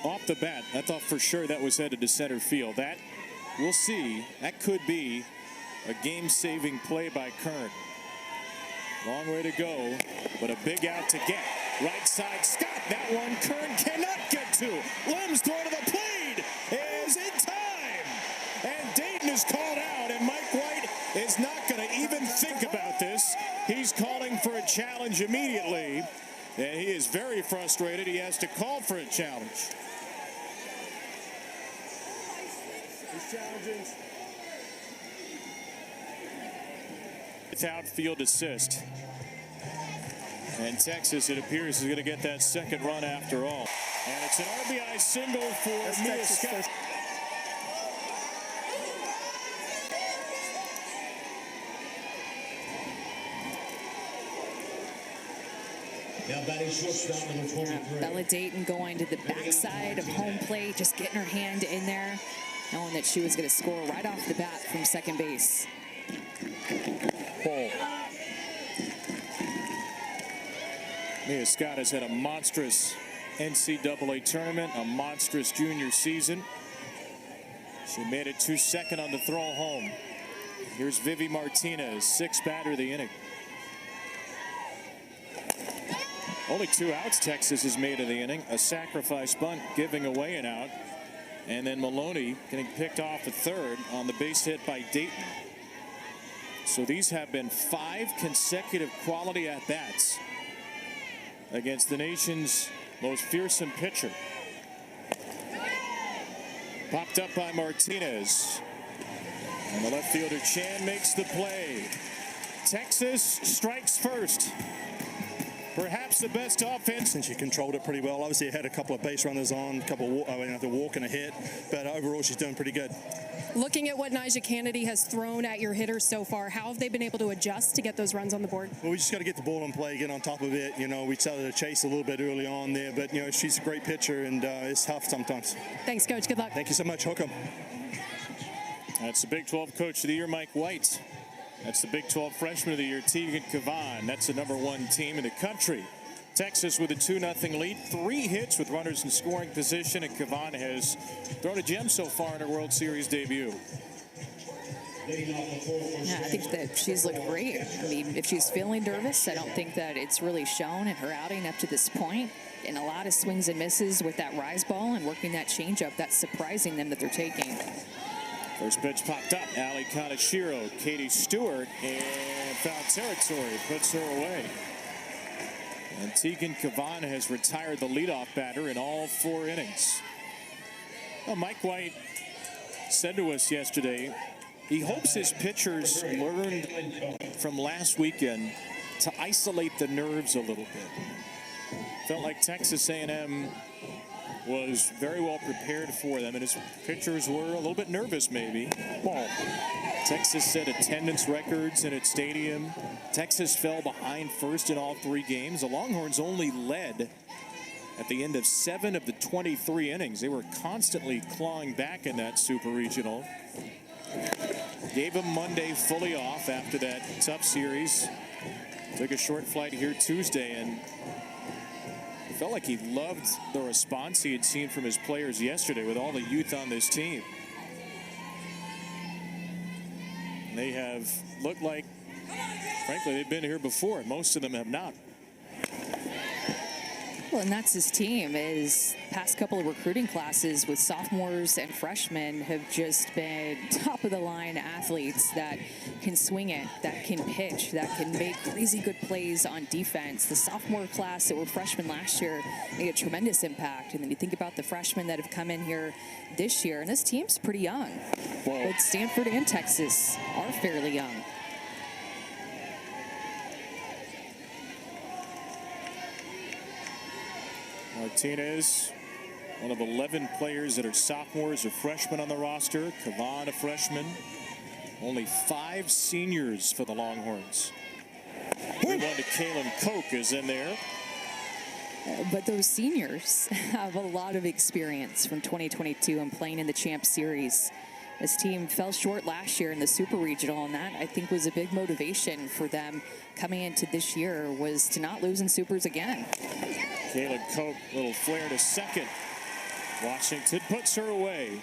Off the bat, I thought for sure that was headed to center field. That, we'll see, that could be a game-saving play by Kern. Long way to go, but a big out to get. Right side, Scott. That one Kern cannot get to. Lim's throw to the plate is in time. And Dayton is called out, and Mike White is not going to even think about this. He's calling for a challenge immediately, and he is very frustrated. He has to call for a challenge. It's outfield assist. And Texas, it appears, is going to get that second run after all. And it's an RBI single for Mia Scott. Bella Dayton going to the backside of home plate, just getting her hand in there, knowing that she was going to score right off the bat from second base. Ball. Mia Scott has had a monstrous NCAA tournament, a monstrous junior season. She made it to second on the throw home. Here's Vivi Martinez, 6th batter of the inning. Only 2 outs Texas has made of the inning. A sacrifice bunt giving away an out. And then Maloney getting picked off at third on the base hit by Dayton. So these have been 5 consecutive quality at-bats against the nation's most fearsome pitcher. Popped up by Martinez. And the left fielder Chan makes the play. Texas strikes first. Perhaps the best offense. And she controlled it pretty well. Obviously, had a couple of base runners on, a walk and a hit, but overall, she's doing pretty good. Looking at what Niger Kennedy has thrown at your hitters so far, how have they been able to adjust to get those runs on the board? Well, we just got to get the ball in play, get on top of it. You know, we started to chase a little bit early on there, but, you know, she's a great pitcher, and it's tough sometimes. Thanks, Coach. Good luck. Thank you so much. Hook 'em. That's the Big 12 Coach of the Year, Mike White. That's the Big 12 Freshman of the Year, Tegan Kavan. That's the #1 team in the country. Texas with a 2-0 lead. 3 hits with runners in scoring position, and Kavan has thrown a gem so far in her World Series debut. Yeah, I think that she's looked great. I mean, if she's feeling nervous, I don't think that it's really shown in her outing up to this point. And a lot of swings and misses with that rise ball and working that changeup. That's surprising them that they're taking. First pitch popped up. Ali Kaneshiro, Katie Stewart, and foul territory puts her away. And Tegan Kavan has retired the leadoff batter in all 4 innings. Well, Mike White said to us yesterday he hopes his pitchers learned from last weekend to isolate the nerves a little bit. Felt like Texas A&M was very well prepared for them, and his pitchers were a little bit nervous maybe. Well, Texas set attendance records in its stadium. Texas fell behind first in all 3 games. The Longhorns only led at the end of 7 of the 23 innings. They were constantly clawing back in that Super Regional. Gave them Monday fully off after that tough series. Took a short flight here Tuesday, and it felt like he loved the response he had seen from his players yesterday with all the youth on this team. They have looked like, frankly, they've been here before. Most of them have not. Well, and that's his team. His past couple of recruiting classes with sophomores and freshmen have just been top-of-the-line athletes that can swing it, that can pitch, that can make crazy good plays on defense. The sophomore class that were freshmen last year made a tremendous impact. And then you think about the freshmen that have come in here this year, and this team's pretty young. Both Stanford and Texas are fairly young. Martinez, one of 11 players that are sophomores or freshmen on the roster. Kavan, a freshman. Only 5 seniors for the Longhorns. One to Kalen Koch is in there. But those seniors have a lot of experience from 2022 and playing in the Champ Series. This team fell short last year in the Super Regional, and that, I think, was a big motivation for them coming into this year, was to not lose in Supers again. Kalen Koch, little flare to second. Washington puts her away.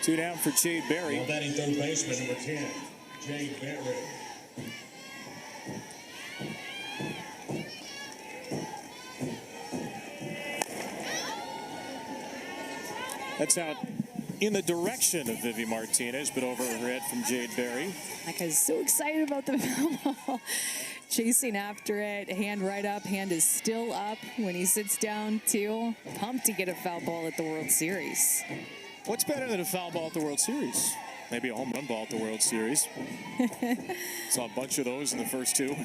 Two down for Jade Berry. Batting third baseman, number 10, Jade Berry. That's out in the direction of Vivi Martinez, but over her head from Jade Berry. Like, I was so excited about the foul ball. Chasing after it, hand right up, hand is still up when he sits down too. Pumped to get a foul ball at the World Series. What's better than a foul ball at the World Series? Maybe a home run ball at the World Series. Saw a bunch of those in the first 2.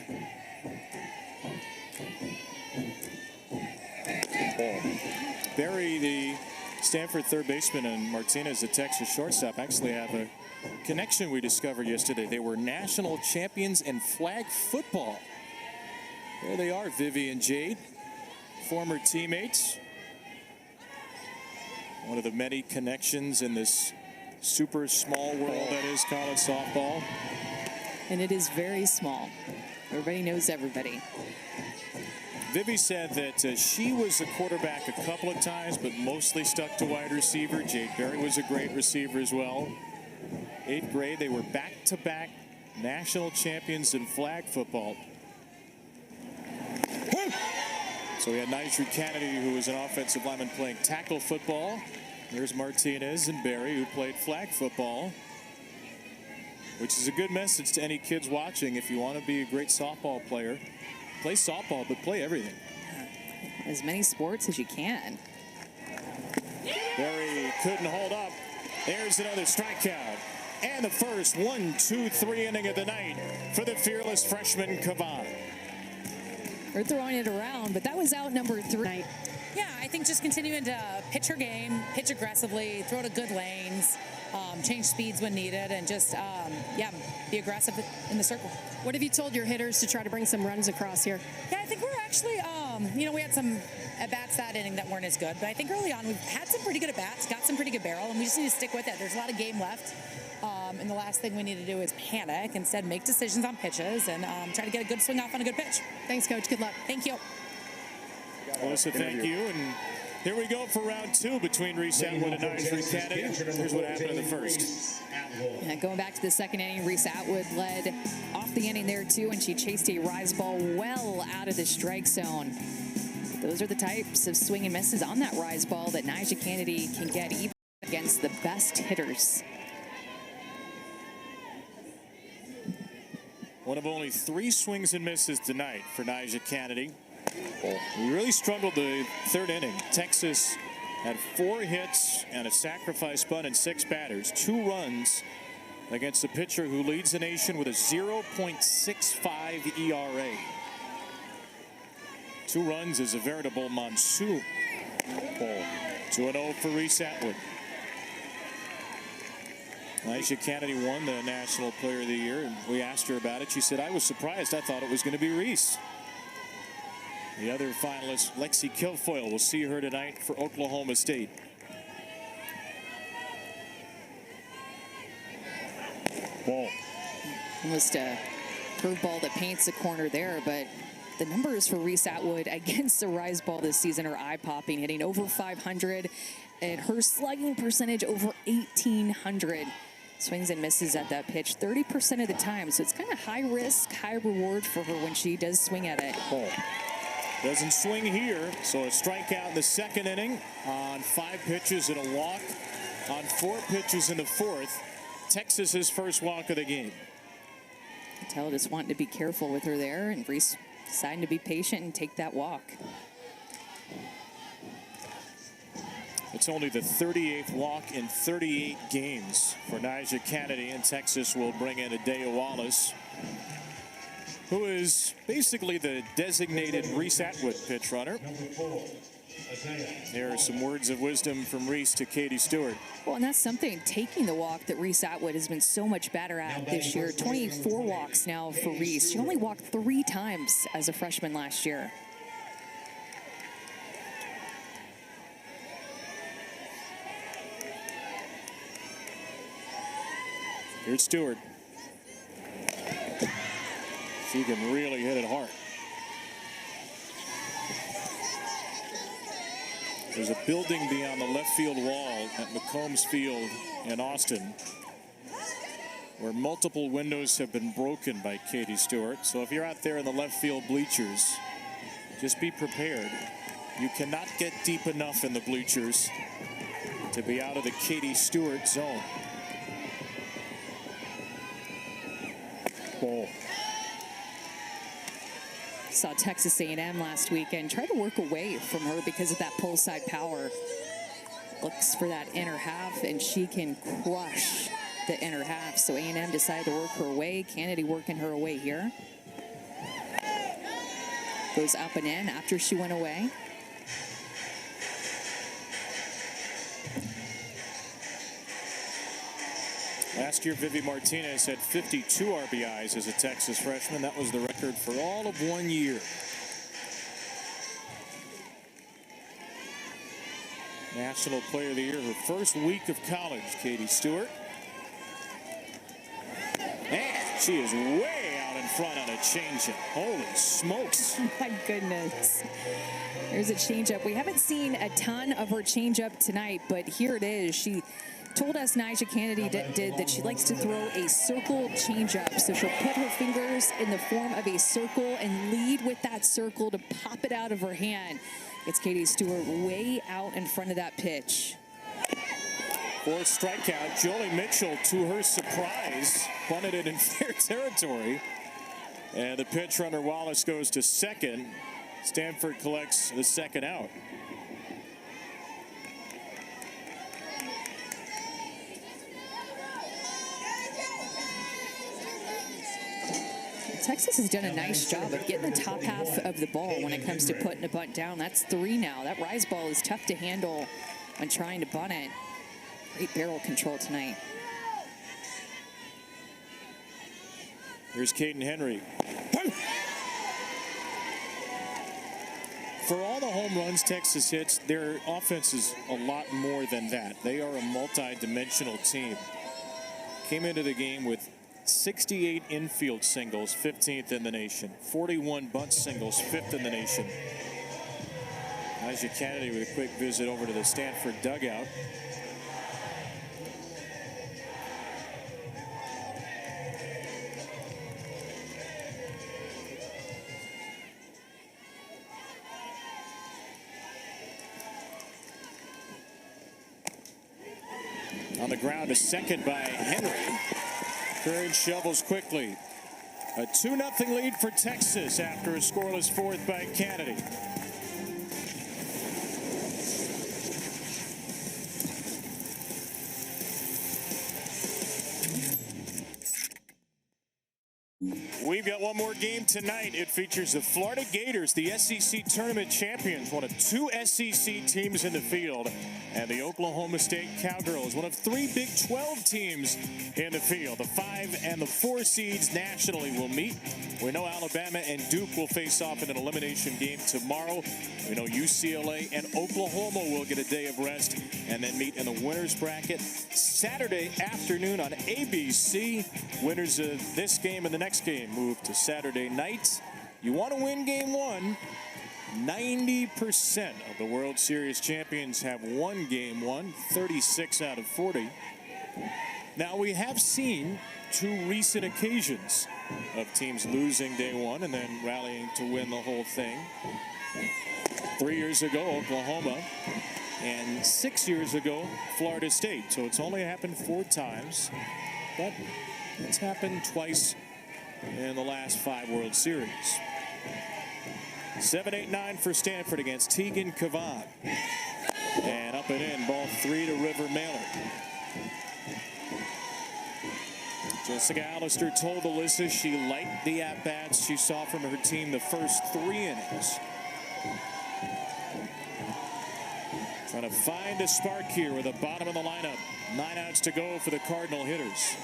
Berry, the Stanford third baseman, and Martinez, the Texas shortstop, actually have a connection we discovered yesterday. They were national champions in flag football. There they are, Vivi and Jade, former teammates. One of the many connections in this super small world that is college softball. And it is very small. Everybody knows everybody. Vivi said that she was a quarterback a couple of times, but mostly stuck to wide receiver. Jade Berry was a great receiver as well. 8th grade, they were back-to-back national champions in flag football. So we had Niger Kennedy, who was an offensive lineman playing tackle football. There's Martinez and Berry, who played flag football, which is a good message to any kids watching. If you want to be a great softball player, play softball, but play everything. As many sports as you can. Berry couldn't hold up. There's another strikeout. And the first 1, 2, 3 inning of the night for the fearless freshman Kavan. We're throwing it around, but that was out number 3. Yeah, I think just continuing to pitch her game, pitch aggressively, throw to good lanes, change speeds when needed, and just, be aggressive in the circle. What have you told your hitters to try to bring some runs across here? Yeah, I think we're actually, we had some at-bats that inning that weren't as good, but I think early on we've had some pretty good at-bats, got some pretty good barrel, and we just need to stick with it. There's a lot of game left, and the last thing we need to do is panic. Instead, make decisions on pitches and try to get a good swing off on a good pitch. Thanks, Coach. Good luck. Thank you. Melissa, thank you. And here we go for round 2 between Reese Atwood and Niger Kennedy. Here's what happened in the first. Yeah, going back to the second inning, Reese Atwood led off the inning there too, and she chased a rise ball well out of the strike zone. Those are the types of swing and misses on that rise ball that Niger Kennedy can get even against the best hitters. One of only 3 swings and misses tonight for Niger Kennedy. We really struggled the 3rd inning. Texas had 4 hits and a sacrifice bunt and 6 batters. 2 runs against a pitcher who leads the nation with a 0.65 ERA. 2 runs is a veritable monsoon. 2-0 for Reese Atwood. Niger Kennedy won the National Player of the Year, and we asked her about it. She said, "I was surprised. I thought it was going to be Reese." The other finalist, Lexi Kilfoyle, will see her tonight for Oklahoma State. Ball. Almost a curveball that paints a corner there, but the numbers for Reese Atwood against the rise ball this season are eye-popping, hitting over 500, and her slugging percentage over 1,800. Swings and misses at that pitch 30% of the time, so it's kind of high risk, high reward for her when she does swing at it. Ball. Doesn't swing here, so a strikeout in the 2nd inning on 5 pitches and a walk on 4 pitches in the 4th. Texas's first walk of the game. Tell just wanting to be careful with her there, and Reese deciding to be patient and take that walk. It's only the 38th walk in 38 games for Niger Kennedy, and Texas will bring in Adea Wallace, who is basically the designated Reese Atwood pitch runner. Here are some words of wisdom from Reese to Katie Stewart. Well, and that's something, taking the walk, that Reese Atwood has been so much better at this year. 24 walks now for Reese. She only walked 3 times as a freshman last year. Here's Stewart. She can really hit it hard. There's a building beyond the left field wall at McCombs Field in Austin where multiple windows have been broken by Katie Stewart. So if you're out there in the left field bleachers, just be prepared. You cannot get deep enough in the bleachers to be out of the Katie Stewart zone. Ball. Saw Texas A&M last weekend try to work away from her because of that pull side power. Looks for that inner half, and she can crush the inner half. So A&M decided to work her away. Kennedy working her away here. Goes up and in after she went away. Last year, Vivi Martinez had 52 RBIs as a Texas freshman. That was the record for all of 1 year. National Player of the Year, her first week of college, Katie Stewart. And she is way out in front on a changeup. Holy smokes. Oh my goodness. There's a changeup. We haven't seen a ton of her changeup tonight, but here it is. She told us, Niger Kennedy did, that she likes to throw a circle changeup. So she'll put her fingers in the form of a circle and lead with that circle to pop it out of her hand. It's Katie Stewart way out in front of that pitch. 4th strikeout. Jolie Mitchell, to her surprise, bunted it in fair territory. And the pitch runner Wallace goes to second. Stanford collects the 2nd out. Texas has done a nice job of getting the top half of the ball when it comes to putting a bunt down. That's 3 now. That rise ball is tough to handle when trying to bunt it. Great barrel control tonight. Here's Caden Henry. For all the home runs Texas hits, their offense is a lot more than that. They are a multi-dimensional team. Came into the game with 68 infield singles, 15th in the nation. 41 bunt singles, 5th in the nation. Niger Kennedy with a quick visit over to the Stanford dugout. On the ground, a second by Henry. Courage shovels quickly. A 2-0 lead for Texas after a scoreless fourth by Kennedy. We've got one more game tonight. It features the Florida Gators, the SEC tournament champions, one of 2 SEC teams in the field, and the Oklahoma State Cowgirls, one of 3 Big 12 teams in the field. The 5 and the 4 seeds nationally will meet. We know Alabama and Duke will face off in an elimination game tomorrow. We know UCLA and Oklahoma will get a day of rest and then meet in the winners bracket Saturday afternoon on ABC. Winners of this game and the next game move to Saturday night. You want to win game 1. 90% of the World Series champions have won game 1, 36 out of 40. Now, we have seen 2 recent occasions of teams losing day 1 and then rallying to win the whole thing. 3 years ago, Oklahoma, and 6 years ago, Florida State. So it's only happened 4 times, but it's happened twice in the last 5 World Series. 7-8-9 for Stanford against Tegan Kavan. And up and in, ball 3 to River Mailer. Jessica Allister told Alyssa she liked the at-bats she saw from her team the first 3 innings. Trying to find a spark here with the bottom of the lineup. 9 outs to go for the Cardinal hitters.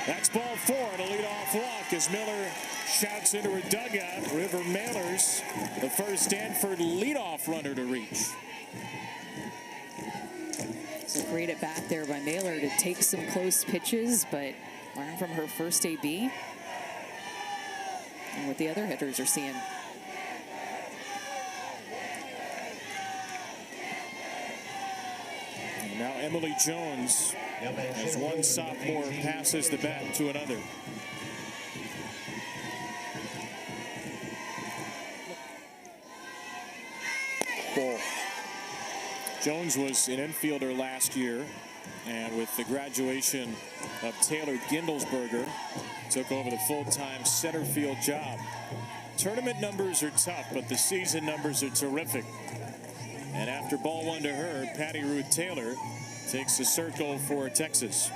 That's ball 4 and a leadoff walk as Miller shouts into her dugout. River Mailer's the first Stanford leadoff runner to reach. It's a great at bat there by Mailer to take some close pitches, but learn from her first AB and what the other hitters are seeing. And now Emily Jones, as one sophomore passes the bat to another. Ball. Jones was an infielder last year, and with the graduation of Taylor Gindelsberger, took over the full-time center field job. Tournament numbers are tough, but the season numbers are terrific. And after ball 1 to her, Patty Ruth Taylor takes the circle for Texas.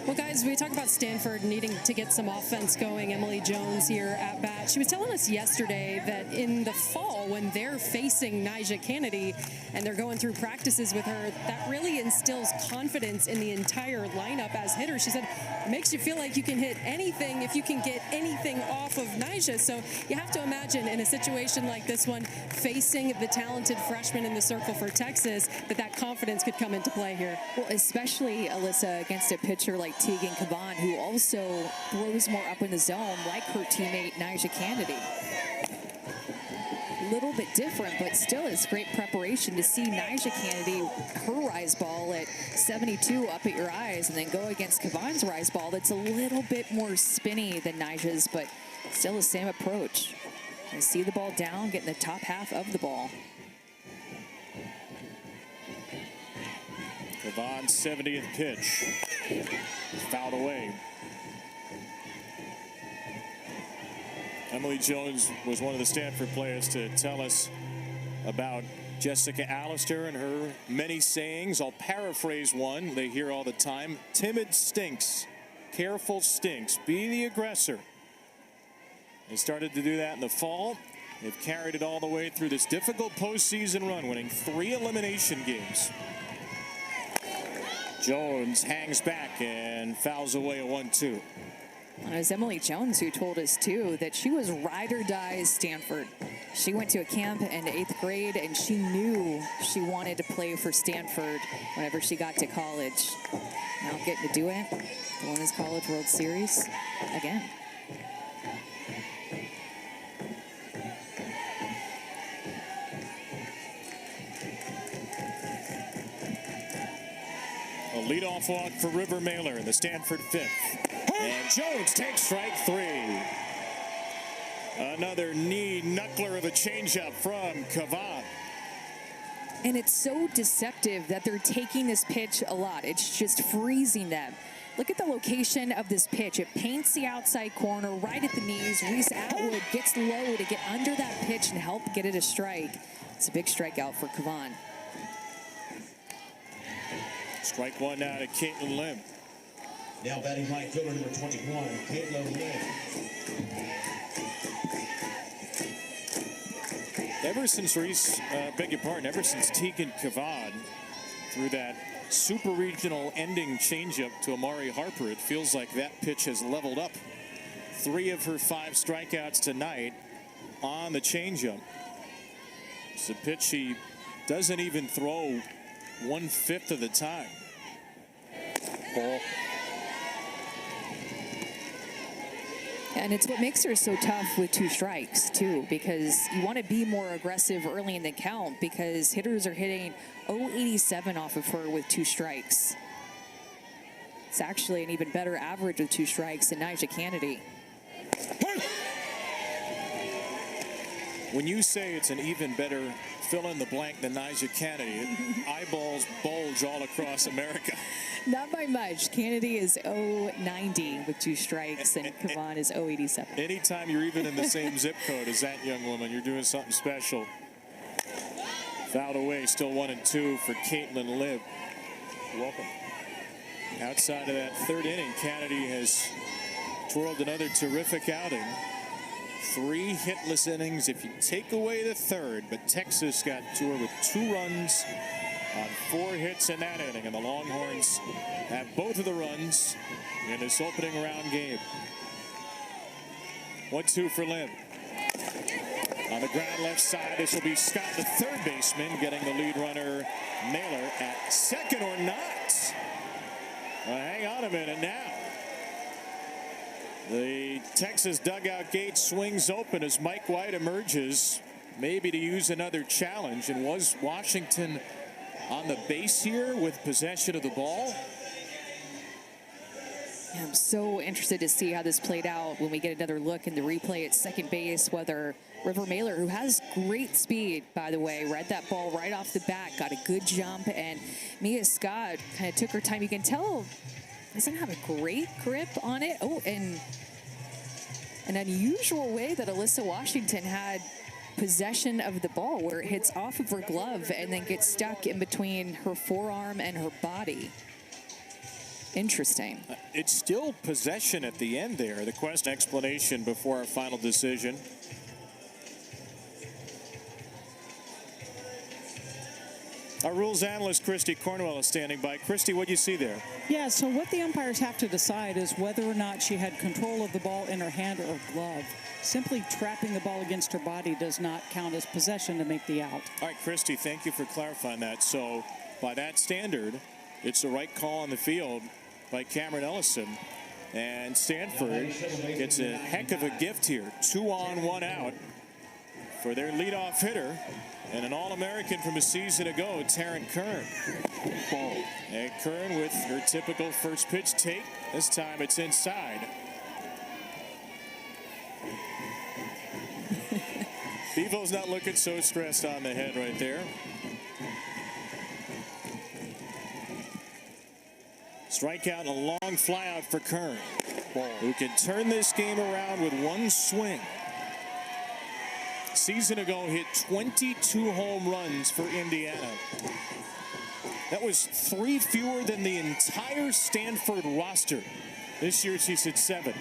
Well, guys, we talk about Stanford needing to get some offense going. Emily Jones here at bat. She was telling us yesterday that in the fall, when they're facing Niger Kennedy and they're going through practices with her, that really instills confidence in the entire lineup as hitters. She said it makes you feel like you can hit anything if you can get anything off of Niger. So you have to imagine in a situation like this one, facing the talented freshman in the circle for Texas, that confidence could come into play here. Well, especially, Alyssa, against a pitcher like Tegan Kavan, who also throws more up in the zone, like her teammate Niger Kennedy. A little bit different, but still is great preparation to see Niger Kennedy, her rise ball at 72 up at your eyes, and then go against Kavan's rise ball that's a little bit more spinny than Niger's, but still the same approach. You see the ball down, getting the top half of the ball. Kavan's 70th pitch. Fouled away. Emily Jones was one of the Stanford players to tell us about Jessica Allister and her many sayings. I'll paraphrase one they hear all the time. Timid stinks. Careful stinks. Be the aggressor. They started to do that in the fall. They've carried it all the way through this difficult postseason run, winning 3 elimination games. Jones hangs back and fouls away a 1-2. It was Emily Jones who told us, too, that she was ride or die Stanford. She went to a camp in 8th grade, and she knew she wanted to play for Stanford whenever she got to college. Now getting to do it, the Women's College World Series again. A leadoff walk for River Mailer in the Stanford 5th. And Jones takes strike 3. Another knee knuckler of a changeup from Kavan. And it's so deceptive that they're taking this pitch a lot. It's just freezing them. Look at the location of this pitch. It paints the outside corner right at the knees. Reese Atwood gets low to get under that pitch and help get it a strike. It's a big strikeout for Kavan. Strike one now to Caitlin Lim. Now batting right fielder number 21, Caitlin Lim. Ever since ever since Tegan Kavan threw that super regional ending changeup to Amari Harper, it feels like that pitch has leveled up. 3 of her 5 strikeouts tonight on the changeup. It's a pitch she doesn't even throw 1/5 of the time. Ball. And it's what makes her so tough with 2 strikes, too, because you want to be more aggressive early in the count because hitters are hitting 0.87 off of her with 2 strikes. It's actually an even better average with 2 strikes than Niger Kennedy. When you say it's an even better fill in the blank than Niger Kennedy, eyeballs bulge all across America. Not by much. Kennedy is 0.90 with 2 strikes, and Kavan is 0.87. Anytime you're even in the same zip code as that young woman, you're doing something special. Fouled away, still 1-2 for Caitlin Lim. Welcome. Outside of that 3rd inning, Kennedy has twirled another terrific outing. 3 hitless innings if you take away the 3rd, but Texas got to her with 2 runs on 4 hits in that inning, and the Longhorns have both of the runs in this opening round game. 1-2 for Lim. On the ground left side, this will be Scott, the 3rd baseman, getting the lead runner Naylor at second or not. Well, hang on a minute now. The Texas dugout gate swings open as Mike White emerges, maybe to use another challenge. And was Washington on the base here with possession of the ball? I'm so interested to see how this played out when we get another look in the replay at second base, whether River Mailer, who has great speed, by the way, read that ball right off the bat, got a good jump, and Mia Scott kind of took her time. You can tell doesn't have a great grip on it. Oh, and an unusual way that Alyssa Washington had possession of the ball, where it hits off of her glove and then gets stuck in between her forearm and her body. Interesting. It's still possession at the end there. The question explanation before our final decision. Our rules analyst, Christy Cornwell, is standing by. Christy, what do you see there? Yeah, so what the umpires have to decide is whether or not she had control of the ball in her hand or glove. Simply trapping the ball against her body does not count as possession to make the out. All right, Christy, thank you for clarifying that. So by that standard, it's the right call on the field by Cameron Ellison. And Stanford gets a heck of a gift here. 2 on, 1 out for their leadoff hitter. And an All-American from a season ago, Taryn Kern. And Kern with her typical first pitch take. This time it's inside. Bevo's not looking so stressed on the head right there. Strikeout and a long flyout for Kern, who can turn this game around with 1 swing. Season ago hit 22 home runs for Indiana. That was 3 fewer than the entire Stanford roster. This year she's hit 7.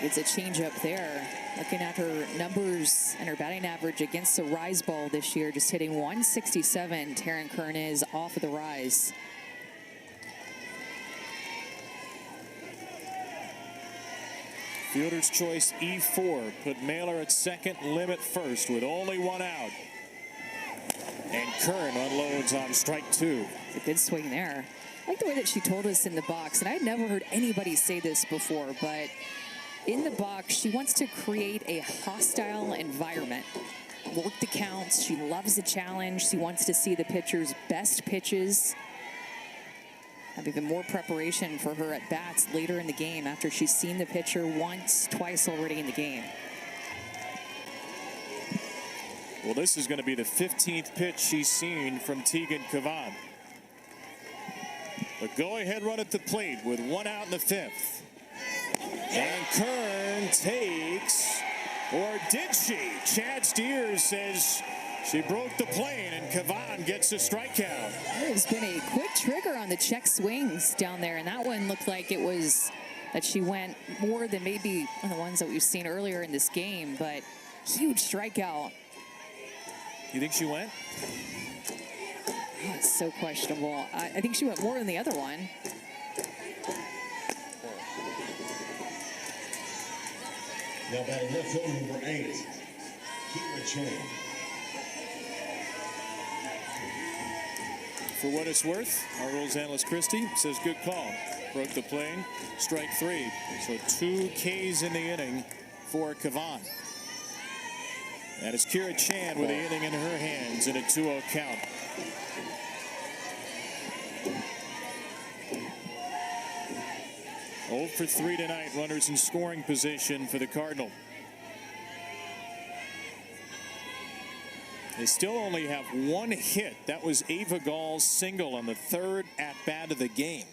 It's a changeup there. Looking at her numbers and her batting average against the rise ball this year, just hitting 167. Taryn Kern is off of the rise. Fielder's choice E4 put Mailer at second, Lim at first with only 1 out. And Kern unloads on strike 2. It's a good swing there. I like the way that she told us in the box, and I'd never heard anybody say this before, but in the box, she wants to create a hostile environment. Work the counts. She loves the challenge. She wants to see the pitcher's best pitches. have even more preparation for her at bats later in the game after she's seen the pitcher once, twice already in the game. Well, this is going to be the 15th pitch she's seen from Tegan Kavan. The go-ahead run at the plate with 1 out in the 5th. And Kern takes, or did she? Chad Steers says she broke the plane, and Kavan gets a strikeout. There's been a quick trigger on the check swings down there, and that one looked like it was that she went more than maybe one of the ones that we've seen earlier in this game, but huge strikeout. You think she went? Oh, it's so questionable. I think she went more than the other one. Now batting left field, number 8, Tegan Kavan. For what it's worth, our rules analyst Christie says good call. Broke the plane, strike 3. So 2 Ks in the inning for Kavan. That is Kira Chan with the inning in her hands in a 2-0 count. Oh for 3 tonight. Runners in scoring position for the Cardinal. They still only have 1 hit. That was Ava Gall's single on the 3rd at-bat of the game.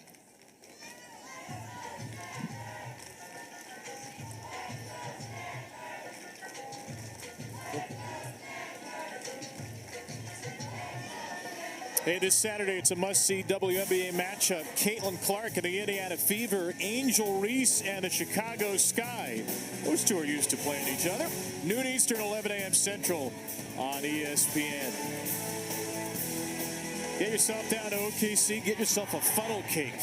Hey, this Saturday, it's a must-see WNBA matchup. Caitlin Clark and the Indiana Fever, Angel Reese and the Chicago Sky. Those two are used to playing each other. Noon Eastern, 11 a.m. Central on ESPN. Get yourself down to OKC. Get yourself a funnel cake,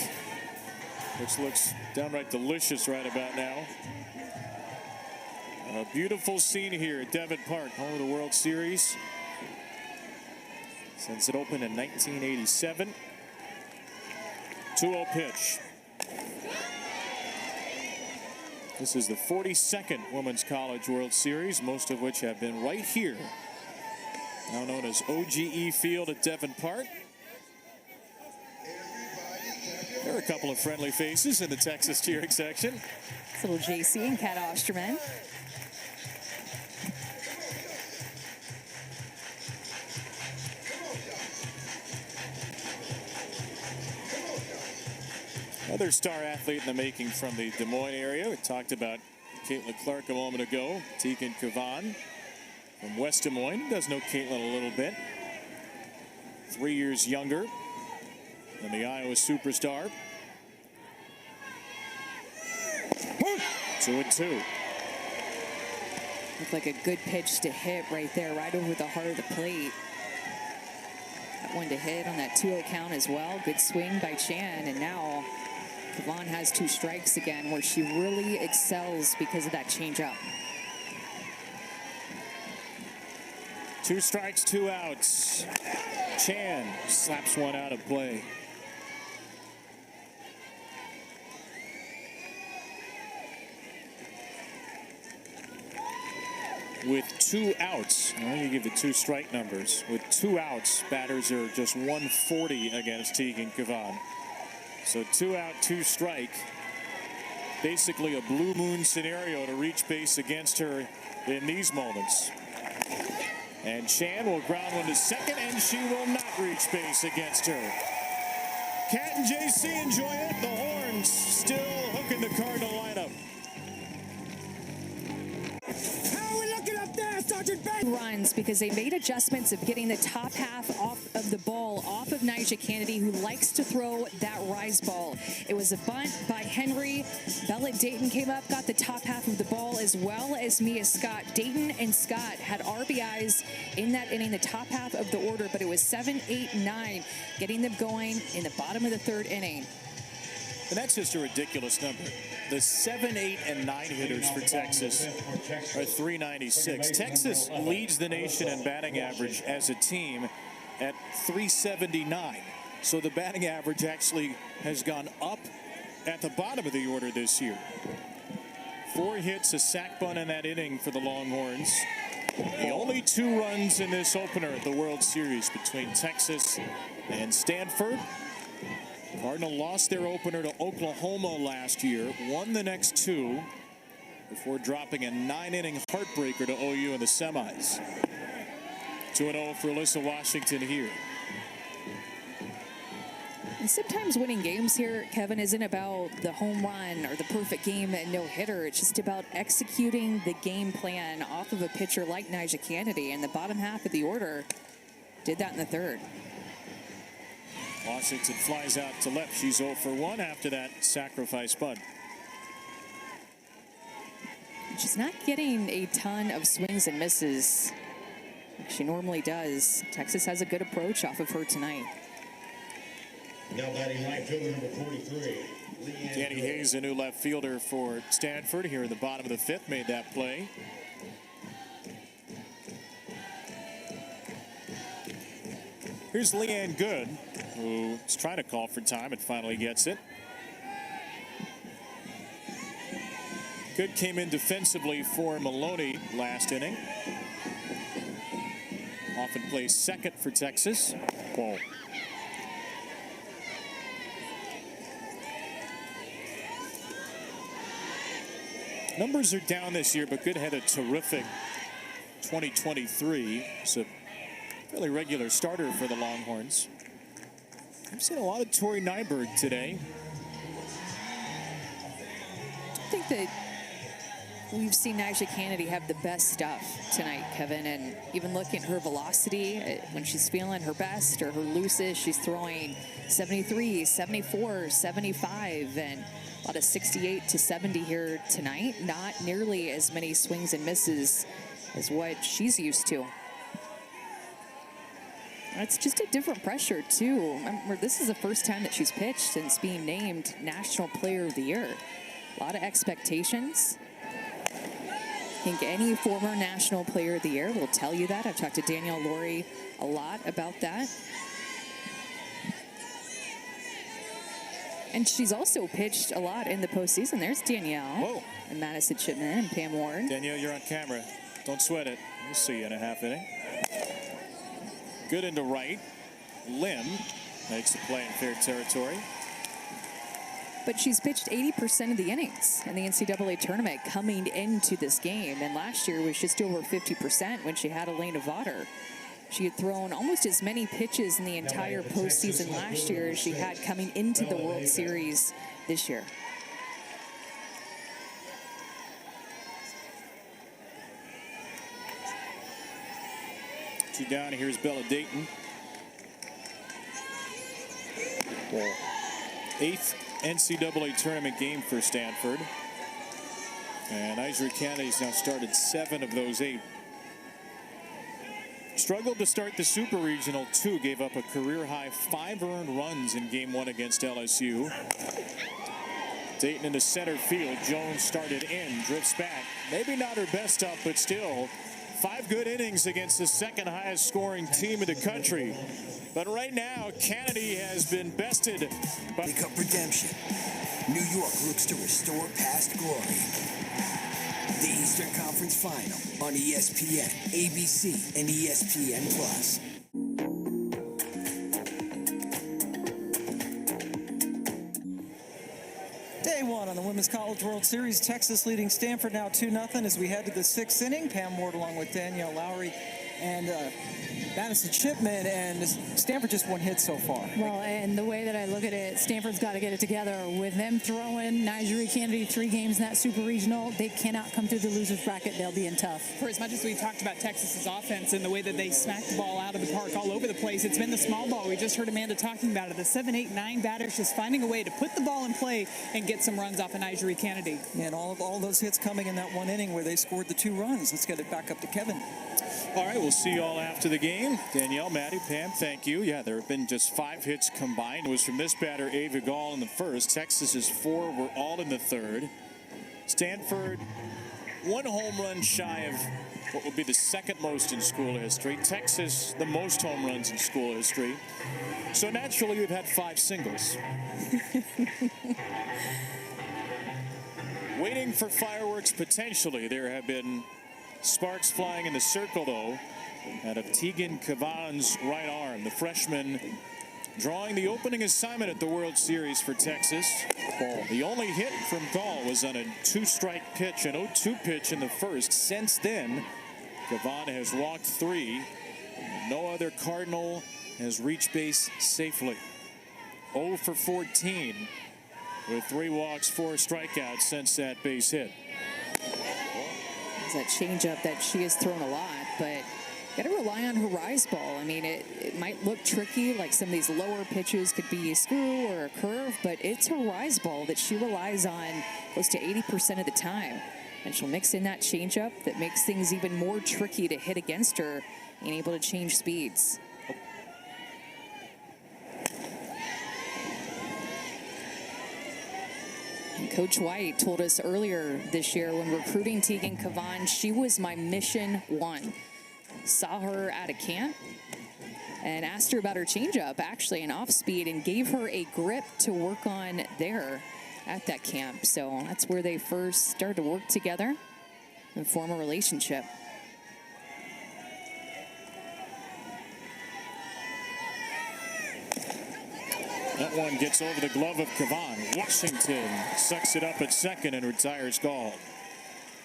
which looks downright delicious right about now. A beautiful scene here at Devon Park, home of the World Series. Since it opened in 1987. 2-0 pitch. This is the 42nd Women's College World Series, most of which have been right here, now known as OGE Field at Devon Park. There are a couple of friendly faces in the Texas cheering section. It's little JC and Kat Osterman. Another star athlete in the making from the Des Moines area. We talked about Caitlin Clark a moment ago. Tegan Kavan from West Des Moines. Does know Caitlin a little bit. 3 years younger than the Iowa superstar. 2-2. Looked like a good pitch to hit right there, right over the heart of the plate. That one to hit on that 2-0 count as well. Good swing by Chan, and now Kavan has 2 strikes again, where she really excels because of that changeup. 2 strikes, 2 outs. Chan slaps one out of play. With 2 outs, well, you give the 2 strike numbers. With 2 outs, batters are just 140 against Tegan Kavan. So 2 out, 2 strike. Basically a blue moon scenario to reach base against her in these moments. And Chan will ground one to second, and she will not reach base against her. Cat and JC enjoy it. The horns still hooking the Cardinal lineup. Runs because they made adjustments of getting the top half off of the ball off of Niger Kennedy, who likes to throw that rise ball. It was a bunt by Henry. Bella Dayton came up, got the top half of the ball, as well as Mia Scott. Dayton and Scott had RBIs in that inning, the top half of the order, but it was 7, 8, 9, getting them going in the bottom of the 3rd inning. And that's just a ridiculous number. The 7, 8, and 9 hitters for Texas are 396. Texas leads the nation in batting average as a team at 379. So the batting average actually has gone up at the bottom of the order this year. 4 hits, a sac bunt in that inning for the Longhorns. The only 2 runs in this opener at the World Series between Texas and Stanford. Cardinal lost their opener to Oklahoma last year, won the next two before dropping a 9-inning heartbreaker to OU in the semis. 2-0 for Alyssa Washington here. And sometimes winning games here, Kevin, isn't about the home run or the perfect game and no hitter. It's just about executing the game plan off of a pitcher like Niger Kennedy. And the bottom half of the order did that in the third. Washington flies out to left. She's 0 for 1 after that sacrifice bunt. She's not getting a ton of swings and misses like she normally does. Texas has a good approach off of her tonight. Now batting right fielder number 43. Danny Hayes, a new left fielder for Stanford here in the bottom of the fifth, made that play. Here's Leanne Good, who is trying to call for time and finally gets it. Good came in defensively for Maloney last inning. Often plays second for Texas. Whoa. Numbers are down this year, but Good had a terrific 2023. It's a fairly regular starter for the Longhorns. I've seen a lot of Tori Nyberg today. I think that we've seen Niger Kennedy have the best stuff tonight, Kevin, and even looking at her velocity when she's feeling her best or her loosest, she's throwing 73, 74, 75, and a lot of 68 to 70 here tonight. Not nearly as many swings and misses as what she's used to. It's just a different pressure, too. Remember, this is the first time that she's pitched since being named National Player of the Year. A lot of expectations. I think any former National Player of the Year will tell you that. I've talked to Danielle Laurie a lot about that. And she's also pitched a lot in the postseason. There's Danielle. Whoa. And Madison Chipman and Pam Ward. Danielle, you're on camera. Don't sweat it. We'll see you in a half inning. Good into right. Lim makes the play in fair territory. But she's pitched 80% of the innings in the NCAA tournament coming into this game. And last year was just over 50% when she had Elena Vaughter. She had thrown almost as many pitches in the entire postseason last year as she had coming into the World Series this year. Two down. Here's Bella Dayton. Eighth NCAA tournament game for Stanford. And Niger Kennedy's now started 7 of those 8. Struggled to start the Super Regional, too. Gave up a career-high 5 earned runs in Game 1 against LSU. Dayton into center field. Jones started in, drifts back. Maybe not her best stuff, but still 5 good innings against the second highest scoring team in the country. But right now, Kennedy has been bested. Wake up redemption. New York looks to restore past glory. The Eastern Conference Final on ESPN, ABC, and ESPN+. Day 1 on the Women's College World Series. Texas leading Stanford now 2-0 as we head to the 6th inning. Pam Ward along with Danielle Lowry and Madison Chipman, and Stanford just 1 hit so far. Well, and the way that I look at it, Stanford's got to get it together. With them throwing Niger Kennedy 3 games in that Super Regional, they cannot come through the loser's bracket. They'll be in tough. For as much as we talked about Texas's offense and the way that they smacked the ball out of the park all over the place, it's been the small ball. We just heard Amanda talking about it. The 7, 8, 9 batters just finding a way to put the ball in play and get some runs off of Niger Kennedy. Yeah, and all those hits coming in that 1 inning where they scored the 2 runs. Let's get it back up to Kevin. All right, we'll see you all after the game. Danielle, Maddie, Pam, thank you. Yeah, there have been just 5 hits combined. It was from this batter, Ava Gall, in the first. Texas's 4 were all in the third. Stanford, 1 home run shy of what would be the 2nd most in school history. Texas, the most home runs in school history. So naturally, we've had 5 singles. Waiting for fireworks potentially. There have been sparks flying in the circle, though, out of Tegan Kavan's right arm. The freshman drawing the opening assignment at the World Series for Texas. The only hit from Gall was on a 2-strike pitch, an 0-2 pitch in the first. Since then, Kavan has walked 3. No other Cardinal has reached base safely. 0 for 14 with 3 walks, 4 strikeouts since that base hit. It's that changeup that she has thrown a lot, but got to rely on her rise ball. I mean, it might look tricky, like some of these lower pitches could be a screw or a curve, but it's her rise ball that she relies on close to 80% of the time. And she'll mix in that changeup that makes things even more tricky to hit against her and able to change speeds. And Coach White told us earlier this year when recruiting Tegan Kavan, she was my mission 1. Saw her at a camp and asked her about her changeup, actually, and off speed, and gave her a grip to work on there at that camp. So that's where they first started to work together and form a relationship. That one gets over the glove of Kavan. Washington sucks it up at second and retires Gall.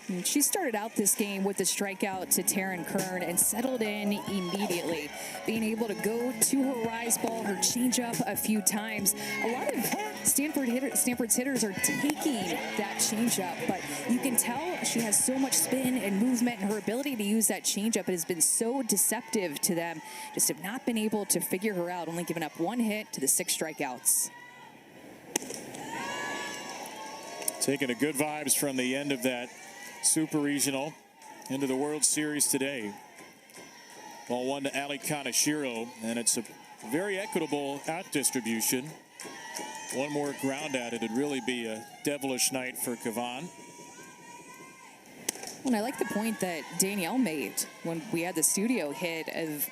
And she started out this game with a strikeout to Taryn Kern and settled in immediately, being able to go to her rise ball, her changeup a few times. A lot of Stanford's hitters are taking that changeup, but you can tell she has so much spin and movement, and her ability to use that changeup has been so deceptive to them. Just have not been able to figure her out, only giving up 1 hit to the 6 strikeouts. Taking the good vibes from the end of that Super Regional into the World Series today. Ball 1 to Ali Kaneshiro, and it's a very equitable out distribution. One more ground out, it'd really be a devilish night for Kavan. Well, I like the point that Danielle made when we had the studio hit of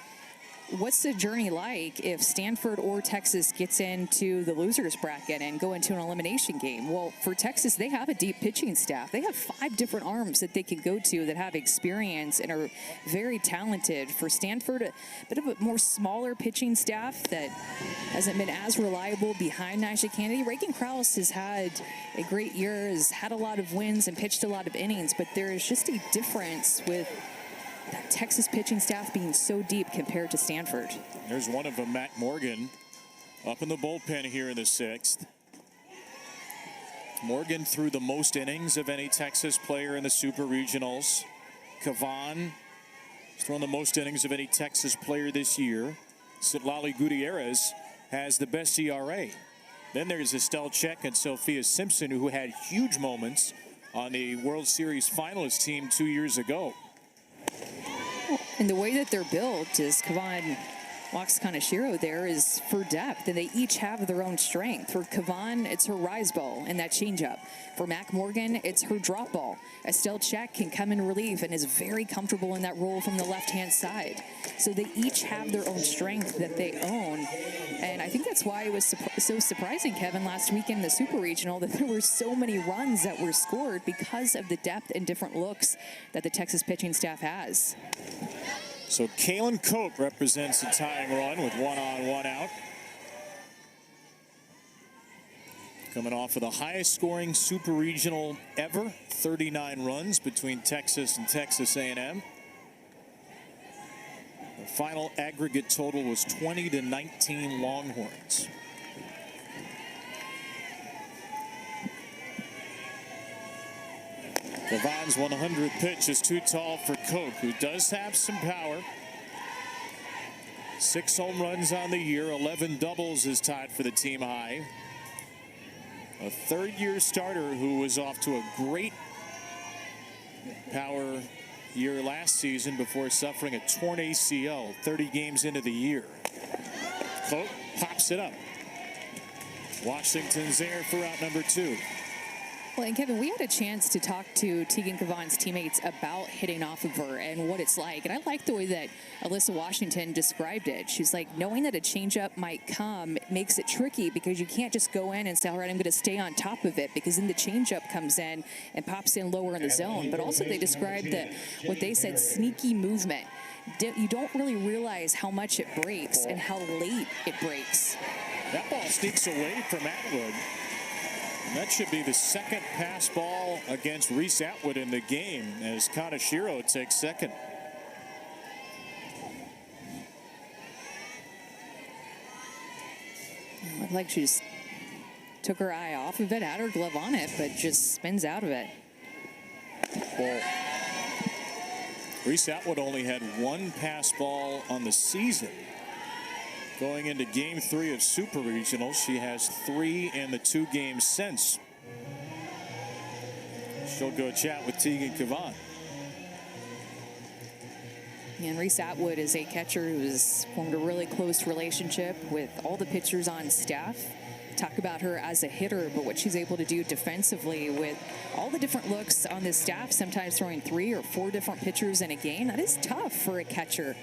what's the journey like if Stanford or Texas gets into the losers bracket and go into an elimination game? Well, for Texas, they have a deep pitching staff. They have 5 different arms that they can go to that have experience and are very talented. For Stanford, a bit of a more smaller pitching staff that hasn't been as reliable behind Niger Kennedy. Reagan Krause has had a great year, has had a lot of wins and pitched a lot of innings, but there is just a difference with that Texas pitching staff being so deep compared to Stanford. There's one of them, Matt Morgan, up in the bullpen here in the 6th. Morgan threw the most innings of any Texas player in the Super Regionals. Kavan has thrown the most innings of any Texas player this year. Citlali Gutierrez has the best ERA. Then there's Estelle Check and Sophia Simpson, who had huge moments on the World Series finalist team 2 years ago. And the way that they're built is Kavan walks Kaneshiro there is for depth, and they each have their own strength. For Kavan, it's her rise ball and that changeup. For Mac Morgan, it's her drop ball. Estelle Check can come in relief and is very comfortable in that role from the left-hand side. So they each have their own strength that they own. And I think that's why it was so surprising, Kevin, last weekend in the Super Regional that there were so many runs that were scored because of the depth and different looks that the Texas pitching staff has. So Kaylin Cope represents a tying run with 1 on, 1 out. Coming off of the highest scoring Super Regional ever, 39 runs between Texas and Texas A&M. The final aggregate total was 20-19 Longhorns. Kavan's 100th pitch is too tall for Cope, who does have some power. 6 home runs on the year, 11 doubles is tied for the team high. A third-year starter who was off to a great power year last season before suffering a torn ACL 30 games into the year. Cope pops it up. Washington's there for out number 2. Well, and Kevin, we had a chance to talk to Tegan Kavan's teammates about hitting off of her and what it's like. And I like the way that Alyssa Washington described it. She's like, knowing that a changeup might come makes it tricky because you can't just go in and say, all right, I'm going to stay on top of it, because then the changeup comes in and pops in lower in the zone. But also they described what they said, sneaky movement you don't really realize how much it breaks and how late it breaks. That ball sneaks away from Atwood. And that should be the second pass ball against Reese Atwood in the game as Kaneshiro takes second. It looked like she just took her eye off of it, had her glove on it, but just spins out of it. Ball. Reese Atwood only had one pass ball on the season. Going into game 3 of Super Regionals, she has 3 in the 2 games since. She'll go chat with Tegan Kavan. And Reese Atwood is a catcher who's formed a really close relationship with all the pitchers on staff. Talk about her as a hitter, but what she's able to do defensively with all the different looks on this staff, sometimes throwing 3 or 4 different pitchers in a game, that is tough for a catcher.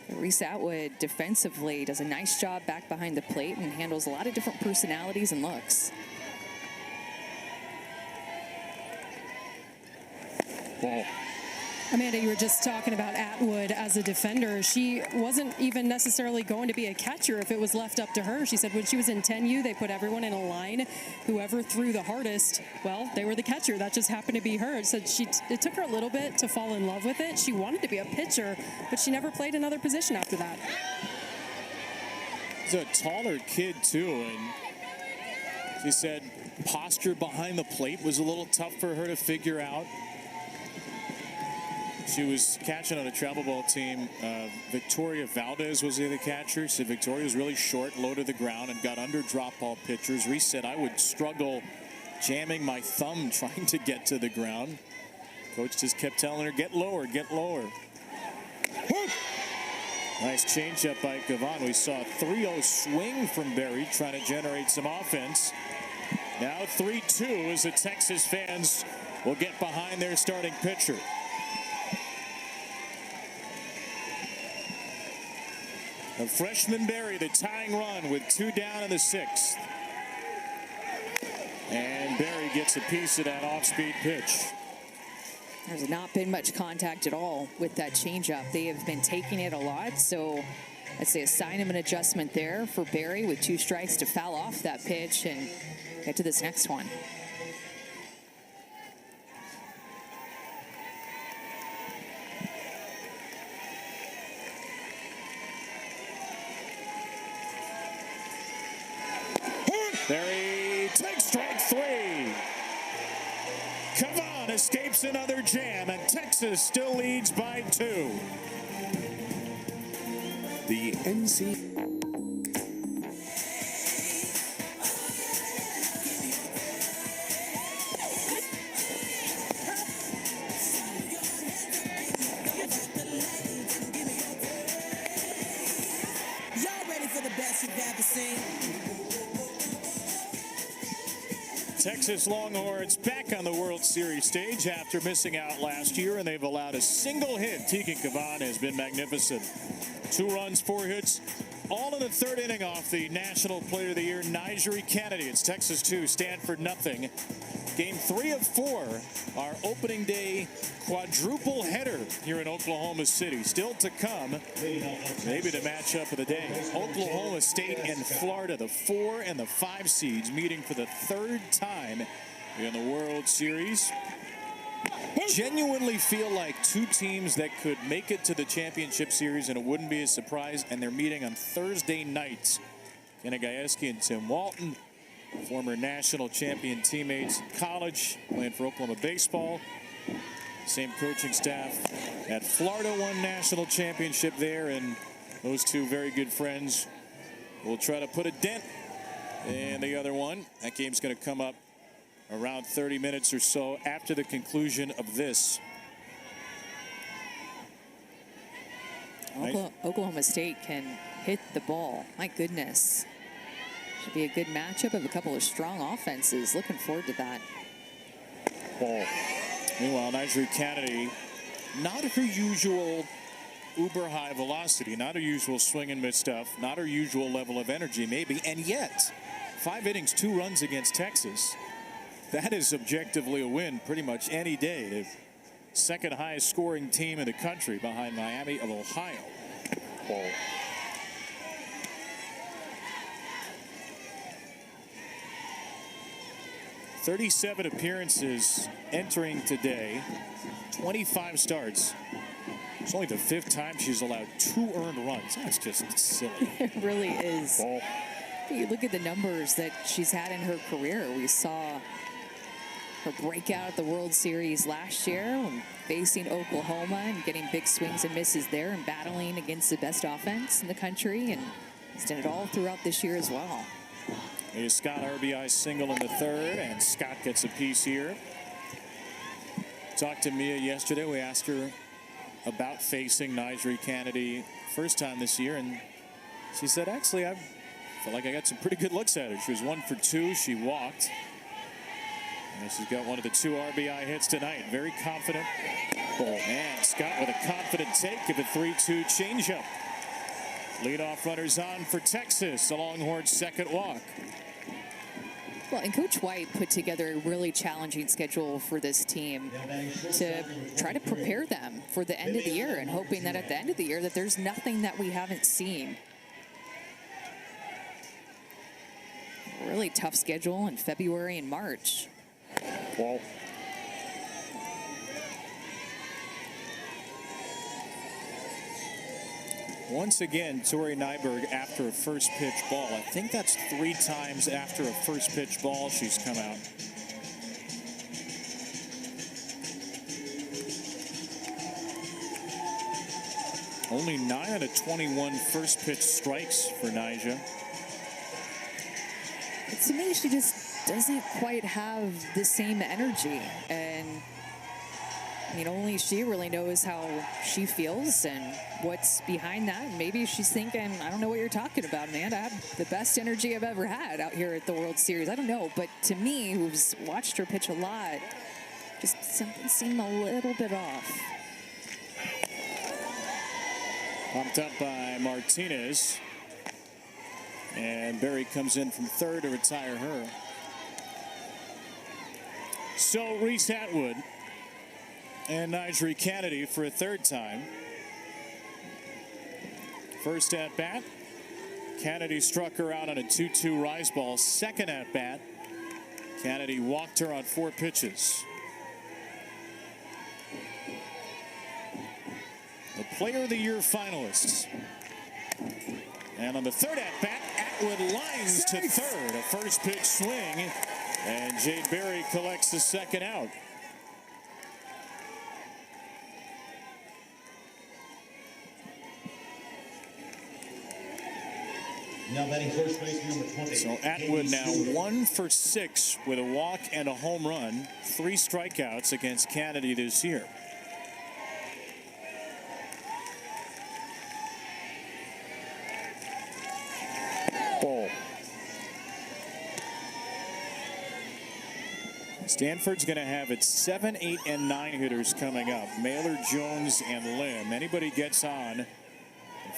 Reese Atwood defensively does a nice job back behind the plate and handles a lot of different personalities and looks. Ball. Amanda, you were just talking about Atwood as a defender. She wasn't even necessarily going to be a catcher if it was left up to her. She said when she was in 10U, they put everyone in a line. Whoever threw the hardest, well, they were the catcher. That just happened to be her. Said it took her a little bit to fall in love with it. She wanted to be a pitcher, but she never played another position after that. He's a taller kid, too, and she said posture behind the plate was a little tough for her to figure out. She was catching on a travel ball team. Victoria Valdez was the other catcher. So Victoria was really short, low to the ground, and got under drop ball pitchers. Reese said, I would struggle jamming my thumb trying to get to the ground. Coach just kept telling her, get lower, get lower. Nice changeup by Kavan. We saw a 3-0 swing from Berry trying to generate some offense. Now 3-2 as the Texas fans will get behind their starting pitcher. A freshman Berry, the tying run with 2 down in the 6th. And Berry gets a piece of that off-speed pitch. There's not been much contact at all with that changeup. They have been taking it a lot, so I'd say a sign of an adjustment there for Berry with 2 strikes to foul off that pitch and get to this next one. Berry takes strike 3. Kavan escapes another jam, and Texas still leads by 2. The NC. Y'all ready for the best you've ever seen? Texas Longhorns back on the World Series stage after missing out last year, and they've allowed a single hit. Tegan Kavan has been magnificent. 2 runs, 4 hits, all in the 3rd inning off the National Player of the Year, Niger Kennedy. It's Texas 2, Stanford nothing. Game 3 of 4, our opening day quadruple header here in Oklahoma City. Still to come, maybe the matchup of the day. Oklahoma State and Florida, the 4 and the 5 seeds, meeting for the 3rd time in the World Series. Genuinely feel like 2 teams that could make it to the championship series, and it wouldn't be a surprise, and they're meeting on Thursday nights. Kenny Gajewski and Tim Walton, former national champion teammates in college, playing for Oklahoma baseball. Same coaching staff at Florida, won national championship there, and those 2 very good friends will try to put a dent in the other one. That game's going to come up around 30 minutes or so after the conclusion of this. Oklahoma State can hit the ball. My goodness. Should be a good matchup of a couple of strong offenses. Looking forward to that. Ball. Meanwhile, Niger Kennedy, not her usual uber high velocity, not her usual swing and miss stuff, not her usual level of energy maybe, and yet 5 innings, 2 runs against Texas. That is objectively a win pretty much any day. second highest scoring team in the country behind Miami of Ohio. Ball. "37 appearances entering today, 25 starts. It's only the 5th time she's allowed 2 earned runs. That's just silly." It really is. Ball. You look at the numbers that she's had in her career. We saw her breakout at the World Series last year when facing Oklahoma and getting big swings and misses there and battling against the best offense in the country. And she's done it all throughout this year as well. A Scott RBI single in the 3rd, and Scott gets a piece here. Talked to Mia yesterday. We asked her about facing Niger Kennedy first time this year, and she said, actually, I feel like I got some pretty good looks at her. She was 1 for 2. She walked. And she's got one of the 2 RBI hits tonight. Very confident. And Scott with a confident take of a 3-2 changeup. Leadoff runners on for Texas. The Longhorns' second walk. Well, and Coach White put together a really challenging schedule for this team to try to prepare them for the end of the year, and hoping that at the end of the year that there's nothing that we haven't seen. Really tough schedule in February and March. Ball. Once again, Tori Nyberg after a first pitch ball. I think that's 3 times after a first pitch ball she's come out. Only 9 out of 21 first pitch strikes for Niger. But to me, she just doesn't quite have the same energy, and I mean, only she really knows how she feels and what's behind that. And maybe she's thinking, I don't know what you're talking about, Amanda. I have the best energy I've ever had out here at the World Series. I don't know, but to me, who's watched her pitch a lot, just something seemed a little bit off. Pumped up by Martinez, and Berry comes in from 3rd to retire her. So Reese Atwood and Niger Kennedy for a 3rd time. First at bat, Kennedy struck her out on a 2-2 rise ball. Second at bat, Kennedy walked her on 4 pitches. The Player of the Year finalists. And on the 3rd at bat, Atwood lines to 3rd. A first pitch swing, and Jade Berry collects the 2nd out. Now batting first base, number 20. So Atwood now 1 for 6 with a walk and a home run. 3 strikeouts against Kennedy this year. Ball. Stanford's going to have its 7, 8, and 9 hitters coming up. Mailer, Jones, and Lim. Anybody gets on, the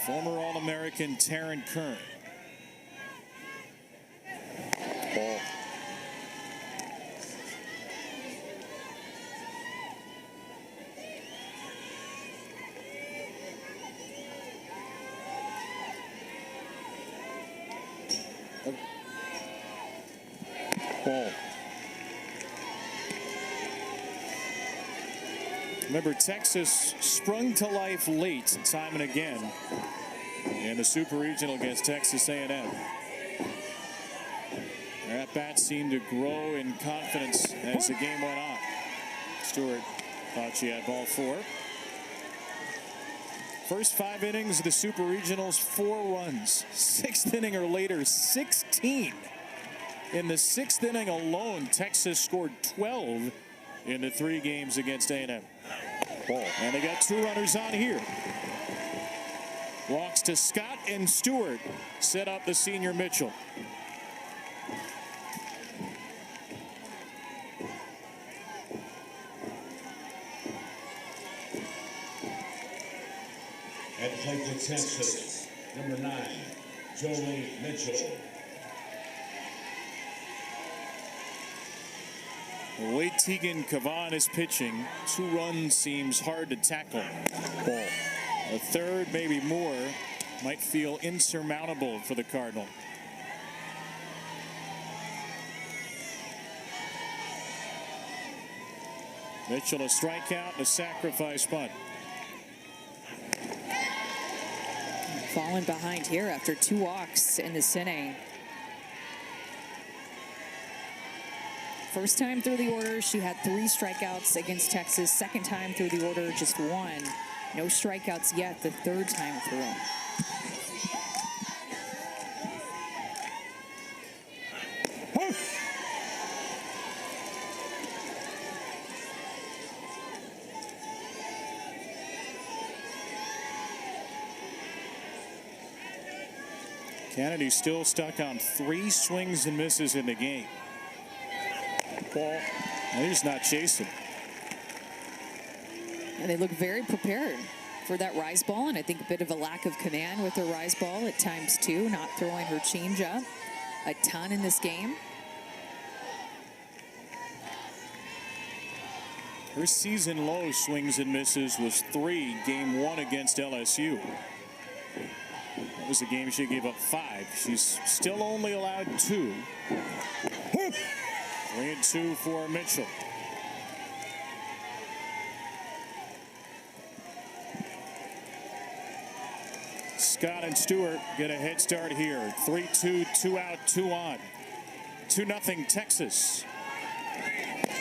former All-American Taryn Kern. Ball. Ball. Remember, Texas sprung to life late time and again in the Super Regional against Texas A&M. Their at-bats seemed to grow in confidence as the game went on. Stewart thought she had ball 4. First 5 innings of the Super Regionals, 4 runs. 6th inning or later, 16. In the 6th inning alone, Texas scored 12 in the 3 games against A&M. Ball. And they got 2 runners on here. Walks to Scott, and Stewart set up the senior Mitchell. At the plate for Texas, number 9, Jolie Mitchell. The way Tegan Kavan is pitching, 2 runs seems hard to tackle. Ball. A third, maybe more, might feel insurmountable for the Cardinal. Mitchell a strikeout and a sacrifice bunt. Falling behind here after 2 walks in this inning. First time through the order, she had 3 strikeouts against Texas. Second time through the order, just 1. No strikeouts yet the 3rd time through. Kennedy still stuck on 3 swings and misses in the game. Ball. And he's not chasing. And they look very prepared for that rise ball, and I think a bit of a lack of command with her rise ball at times too, not throwing her changeup a ton in this game. Her season low swings and misses was 3, game 1 against LSU. That was a game she gave up 5. She's still only allowed 2. 3-2 for Mitchell. Scott and Stewart get a head start here. 3-2, 2 out, 2 on. 2-0 Texas.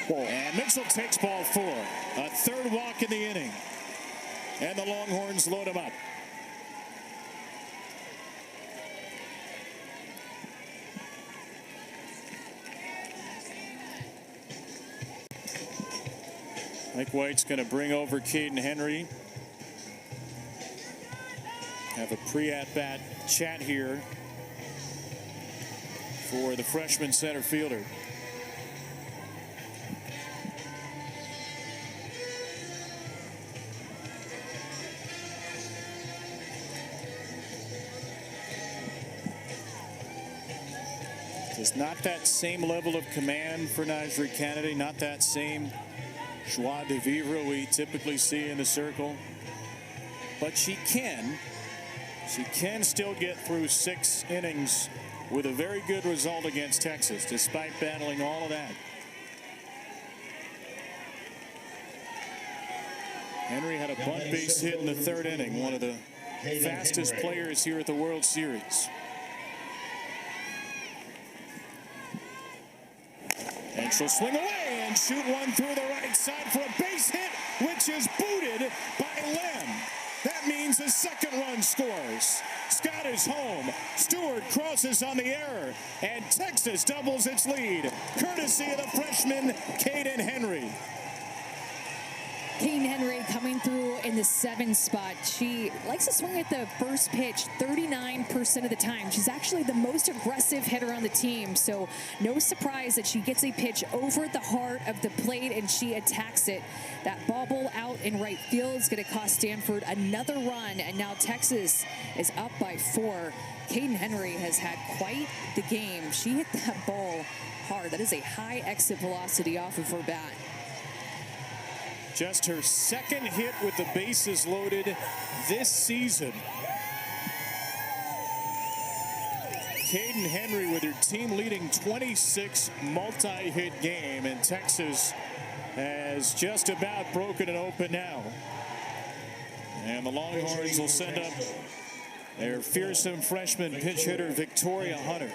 And Mitchell takes ball 4. A 3rd walk in the inning. And the Longhorns load him up. Mike White's going to bring over Caden Henry. Have a pre-at-bat chat here for the freshman center fielder. It's not that same level of command for Niger Kennedy, not that same joie de vivre we typically see in the circle, but she can still get through 6 innings with a very good result against Texas, despite battling all of that. Henry had a bunt base hit in the 3rd inning, one of the fastest players here at the World Series. And she'll swing away and shoot one through the right side for a base hit, which is booted by Lem. That means a 2nd run scores. Scott is home. Stewart crosses on the error, and Texas doubles its lead, courtesy of the freshman Caden Henry. Caden Henry coming through in the 7 spot. She likes to swing at the first pitch 39% of the time. She's actually the most aggressive hitter on the team, so no surprise that she gets a pitch over the heart of the plate and she attacks it. That bobble out in right field is going to cost Stanford another run, and now Texas is up by 4. Caden Henry has had quite the game. She hit that ball hard. That is a high exit velocity off of her bat. Just her 2nd hit with the bases loaded this season. Caden Henry with her team-leading 26 multi-hit game, and Texas has just about broken it open now. And the Longhorns will send up their fearsome freshman pitch hitter Victoria Hunter.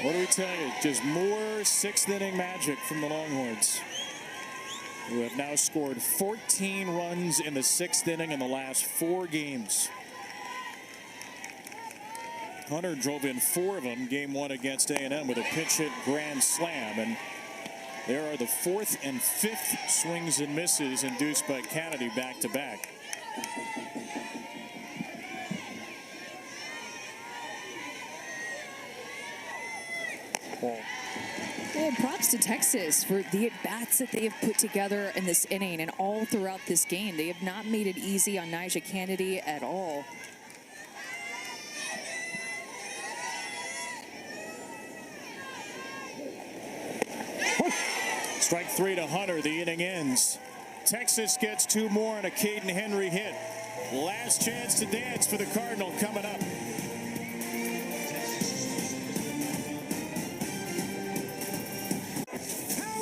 What do we tell you? Just more 6th inning magic from the Longhorns, who have now scored 14 runs in the 6th inning in the last 4 games. Hunter drove in 4 of them, game 1 against A&M with a pinch hit grand slam, and there are the 4th and 5th swings and misses induced by Kennedy back to back. Well, Well, props to Texas for the at-bats that they have put together in this inning and all throughout this game. They have not made it easy on Niger Kennedy at all. Strike 3 to Hunter. The inning ends. Texas gets 2 more and a Caden Henry hit. Last chance to dance for the Cardinal coming up.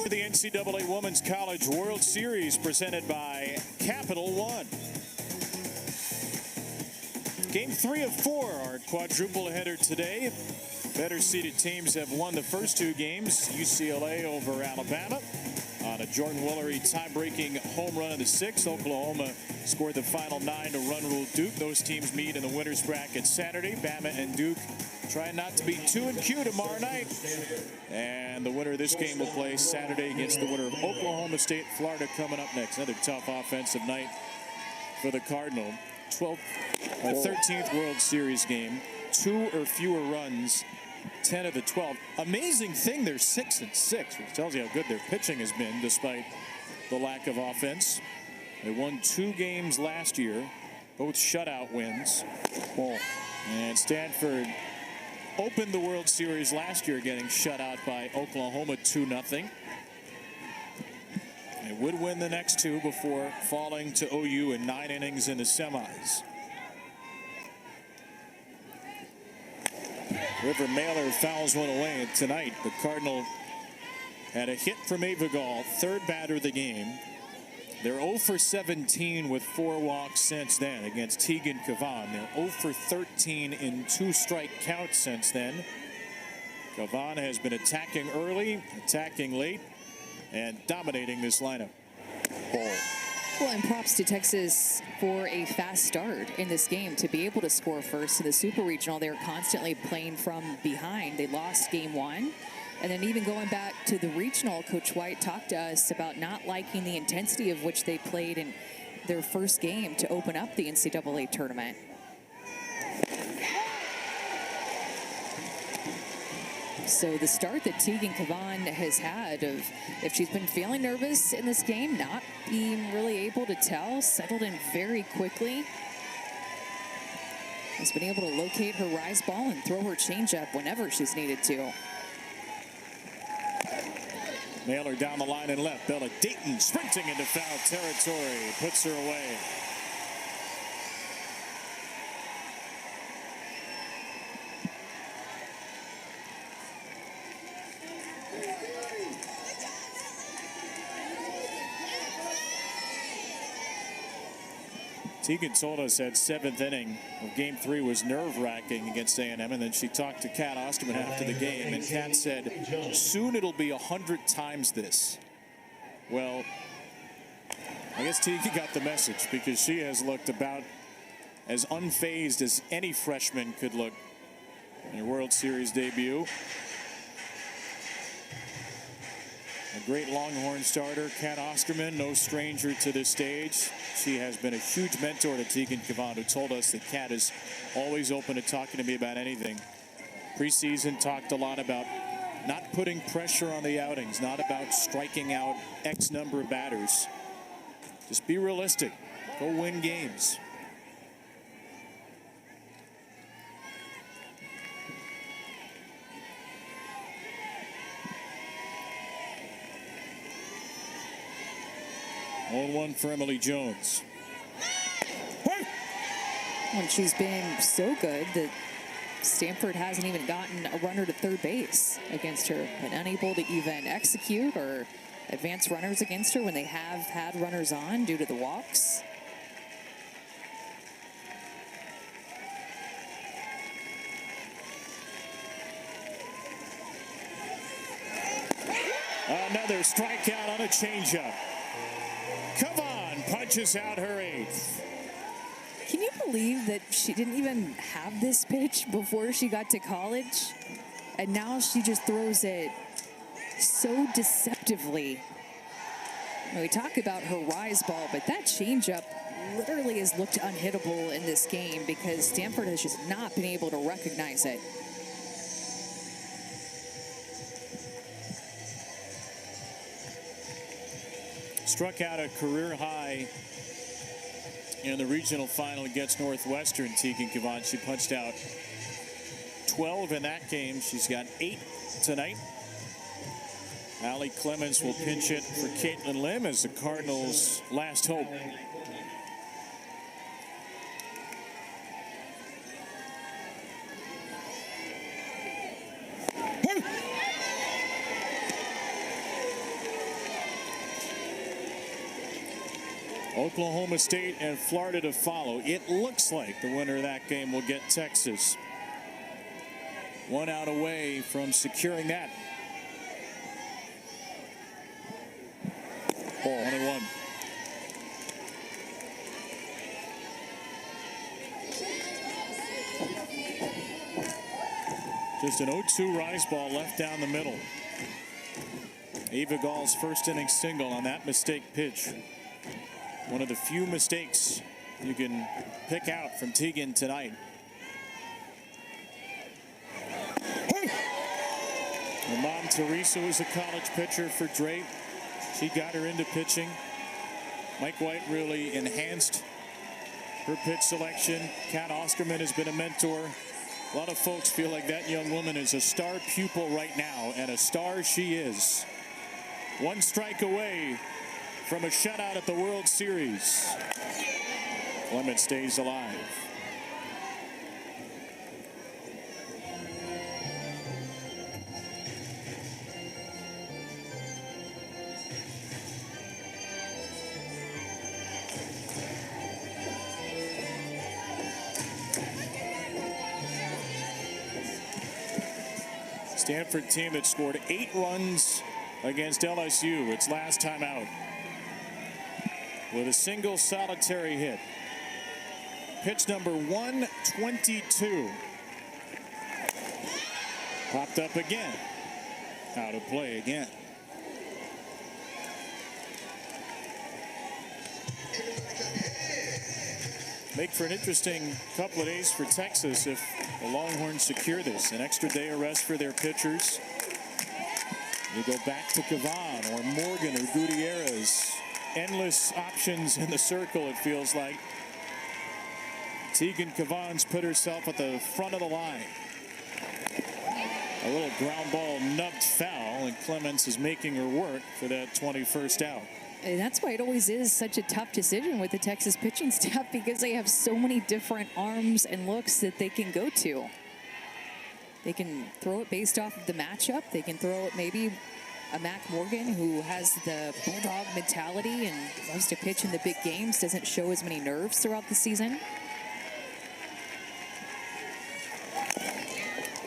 The NCAA Women's College World Series presented by Capital One. Game 3 of 4, our quadruple header today. Better seeded teams have won the first 2 games. UCLA over Alabama on a Jordan Willery tie-breaking home run in the 6th. Oklahoma scored the final 9 to run-rule Duke. Those teams meet in the winner's bracket Saturday. Bama and Duke trying not to be 2-Q tomorrow night. And the winner of this game will play Saturday against the winner of Oklahoma State, Florida coming up next. Another tough offensive night for the Cardinal. 13th World Series game. 2 or fewer runs, 10 of the 12. Amazing thing, they're 6-6, which tells you how good their pitching has been despite the lack of offense. They won 2 games last year, both shutout wins. And Stanford opened the World Series last year getting shut out by Oklahoma 2-0. They would win the next 2 before falling to OU in 9 innings in the semis. River Mailer fouls one away tonight. The Cardinal had a hit from Avigall, 3rd batter of the game. They're 0 for 17 with 4 walks since then against Tegan Kavan. They're 0 for 13 in 2 strike counts since then. Kavan has been attacking early, attacking late, and dominating this lineup. Well, and props to Texas for a fast start in this game to be able to score first in the Super Regional. They were constantly playing from behind. They lost game 1. And then even going back to the regional, Coach White talked to us about not liking the intensity of which they played in their first game to open up the NCAA tournament. So the start that Tegan Kavan has had of, if she's been feeling nervous in this game, not being really able to tell, settled in very quickly. Has been able to locate her rise ball and throw her changeup whenever she's needed to. Mailer down the line and left. Bella Dayton sprinting into foul territory. Puts her away. Tegan told us that 7th inning of game 3 was nerve-wracking against A&M, and then she talked to Kat Osterman after the game, and Kat said, soon it'll be 100 times this. Well, I guess Tegan got the message because she has looked about as unfazed as any freshman could look in her World Series debut. A great Longhorn starter, Kat Osterman, no stranger to this stage. She has been a huge mentor to Tegan Kavan, who told us that Kat is always open to talking to me about anything. Preseason talked a lot about not putting pressure on the outings, not about striking out X number of batters. Just be realistic. Go win games. On 1 for Emily Jones. And she's been so good that Stanford hasn't even gotten a runner to third base against her, and unable to even execute or advance runners against her when they have had runners on due to the walks. Another strikeout on a changeup. Kavan punches out her 8th. Can you believe that she didn't even have this pitch before she got to college? And now she just throws it so deceptively. And we talk about her rise ball, but that changeup literally has looked unhittable in this game because Stanford has just not been able to recognize it. struck out a career high in the regional final against Northwestern, Tegan Kavan. She punched out 12 in that game. She's got 8 tonight. Allie Clemens will pinch it for Caitlin Lim as the Cardinals' last hope. Oklahoma State and Florida to follow. It looks like the winner of that game will get Texas. 1 out away from securing that. 1-1. Just an 0-2 rise ball left down the middle. Ava Gall's first inning single on that mistake pitch. One of the few mistakes you can pick out from Tegan tonight. Her mom, Teresa, was a college pitcher for Drake. She got her into pitching. Mike White really enhanced her pitch selection. Kat Osterman has been a mentor. A lot of folks feel like that young woman is a star pupil right now, and a star she is. 1 strike away from a shutout at the World Series. Clement stays alive. Stanford team that scored 8 runs against LSU its last time out, with a single solitary hit. Pitch number 122. Popped up again. Out of play again. Make for an interesting couple of days for Texas if the Longhorns secure this. An extra day of rest for their pitchers. You go back to Kavan or Morgan or Gutierrez. Endless options in the circle, it feels like. Tegan Kavan's put herself at the front of the line. A little ground ball nubbed foul, and Clemens is making her work for that 21st out. And that's why it always is such a tough decision with the Texas pitching staff, because they have so many different arms and looks that they can go to. They can throw it based off of the matchup. They can throw it maybe a Mac Morgan who has the bulldog mentality and loves to pitch in the big games, doesn't show as many nerves throughout the season.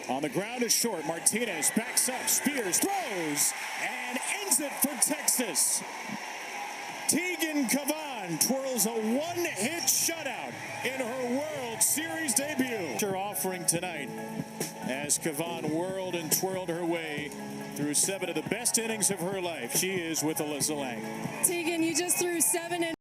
On the ground is short. Martinez backs up, Spears throws, and ends it for Texas. Tegan Kavan twirls a 1-hit shutout in her World Series debut. Her offering tonight as Kavan whirled and twirled her way through 7 of the best innings of her life. She is with Alyssa Lang. Tegan, you just threw 7 innings.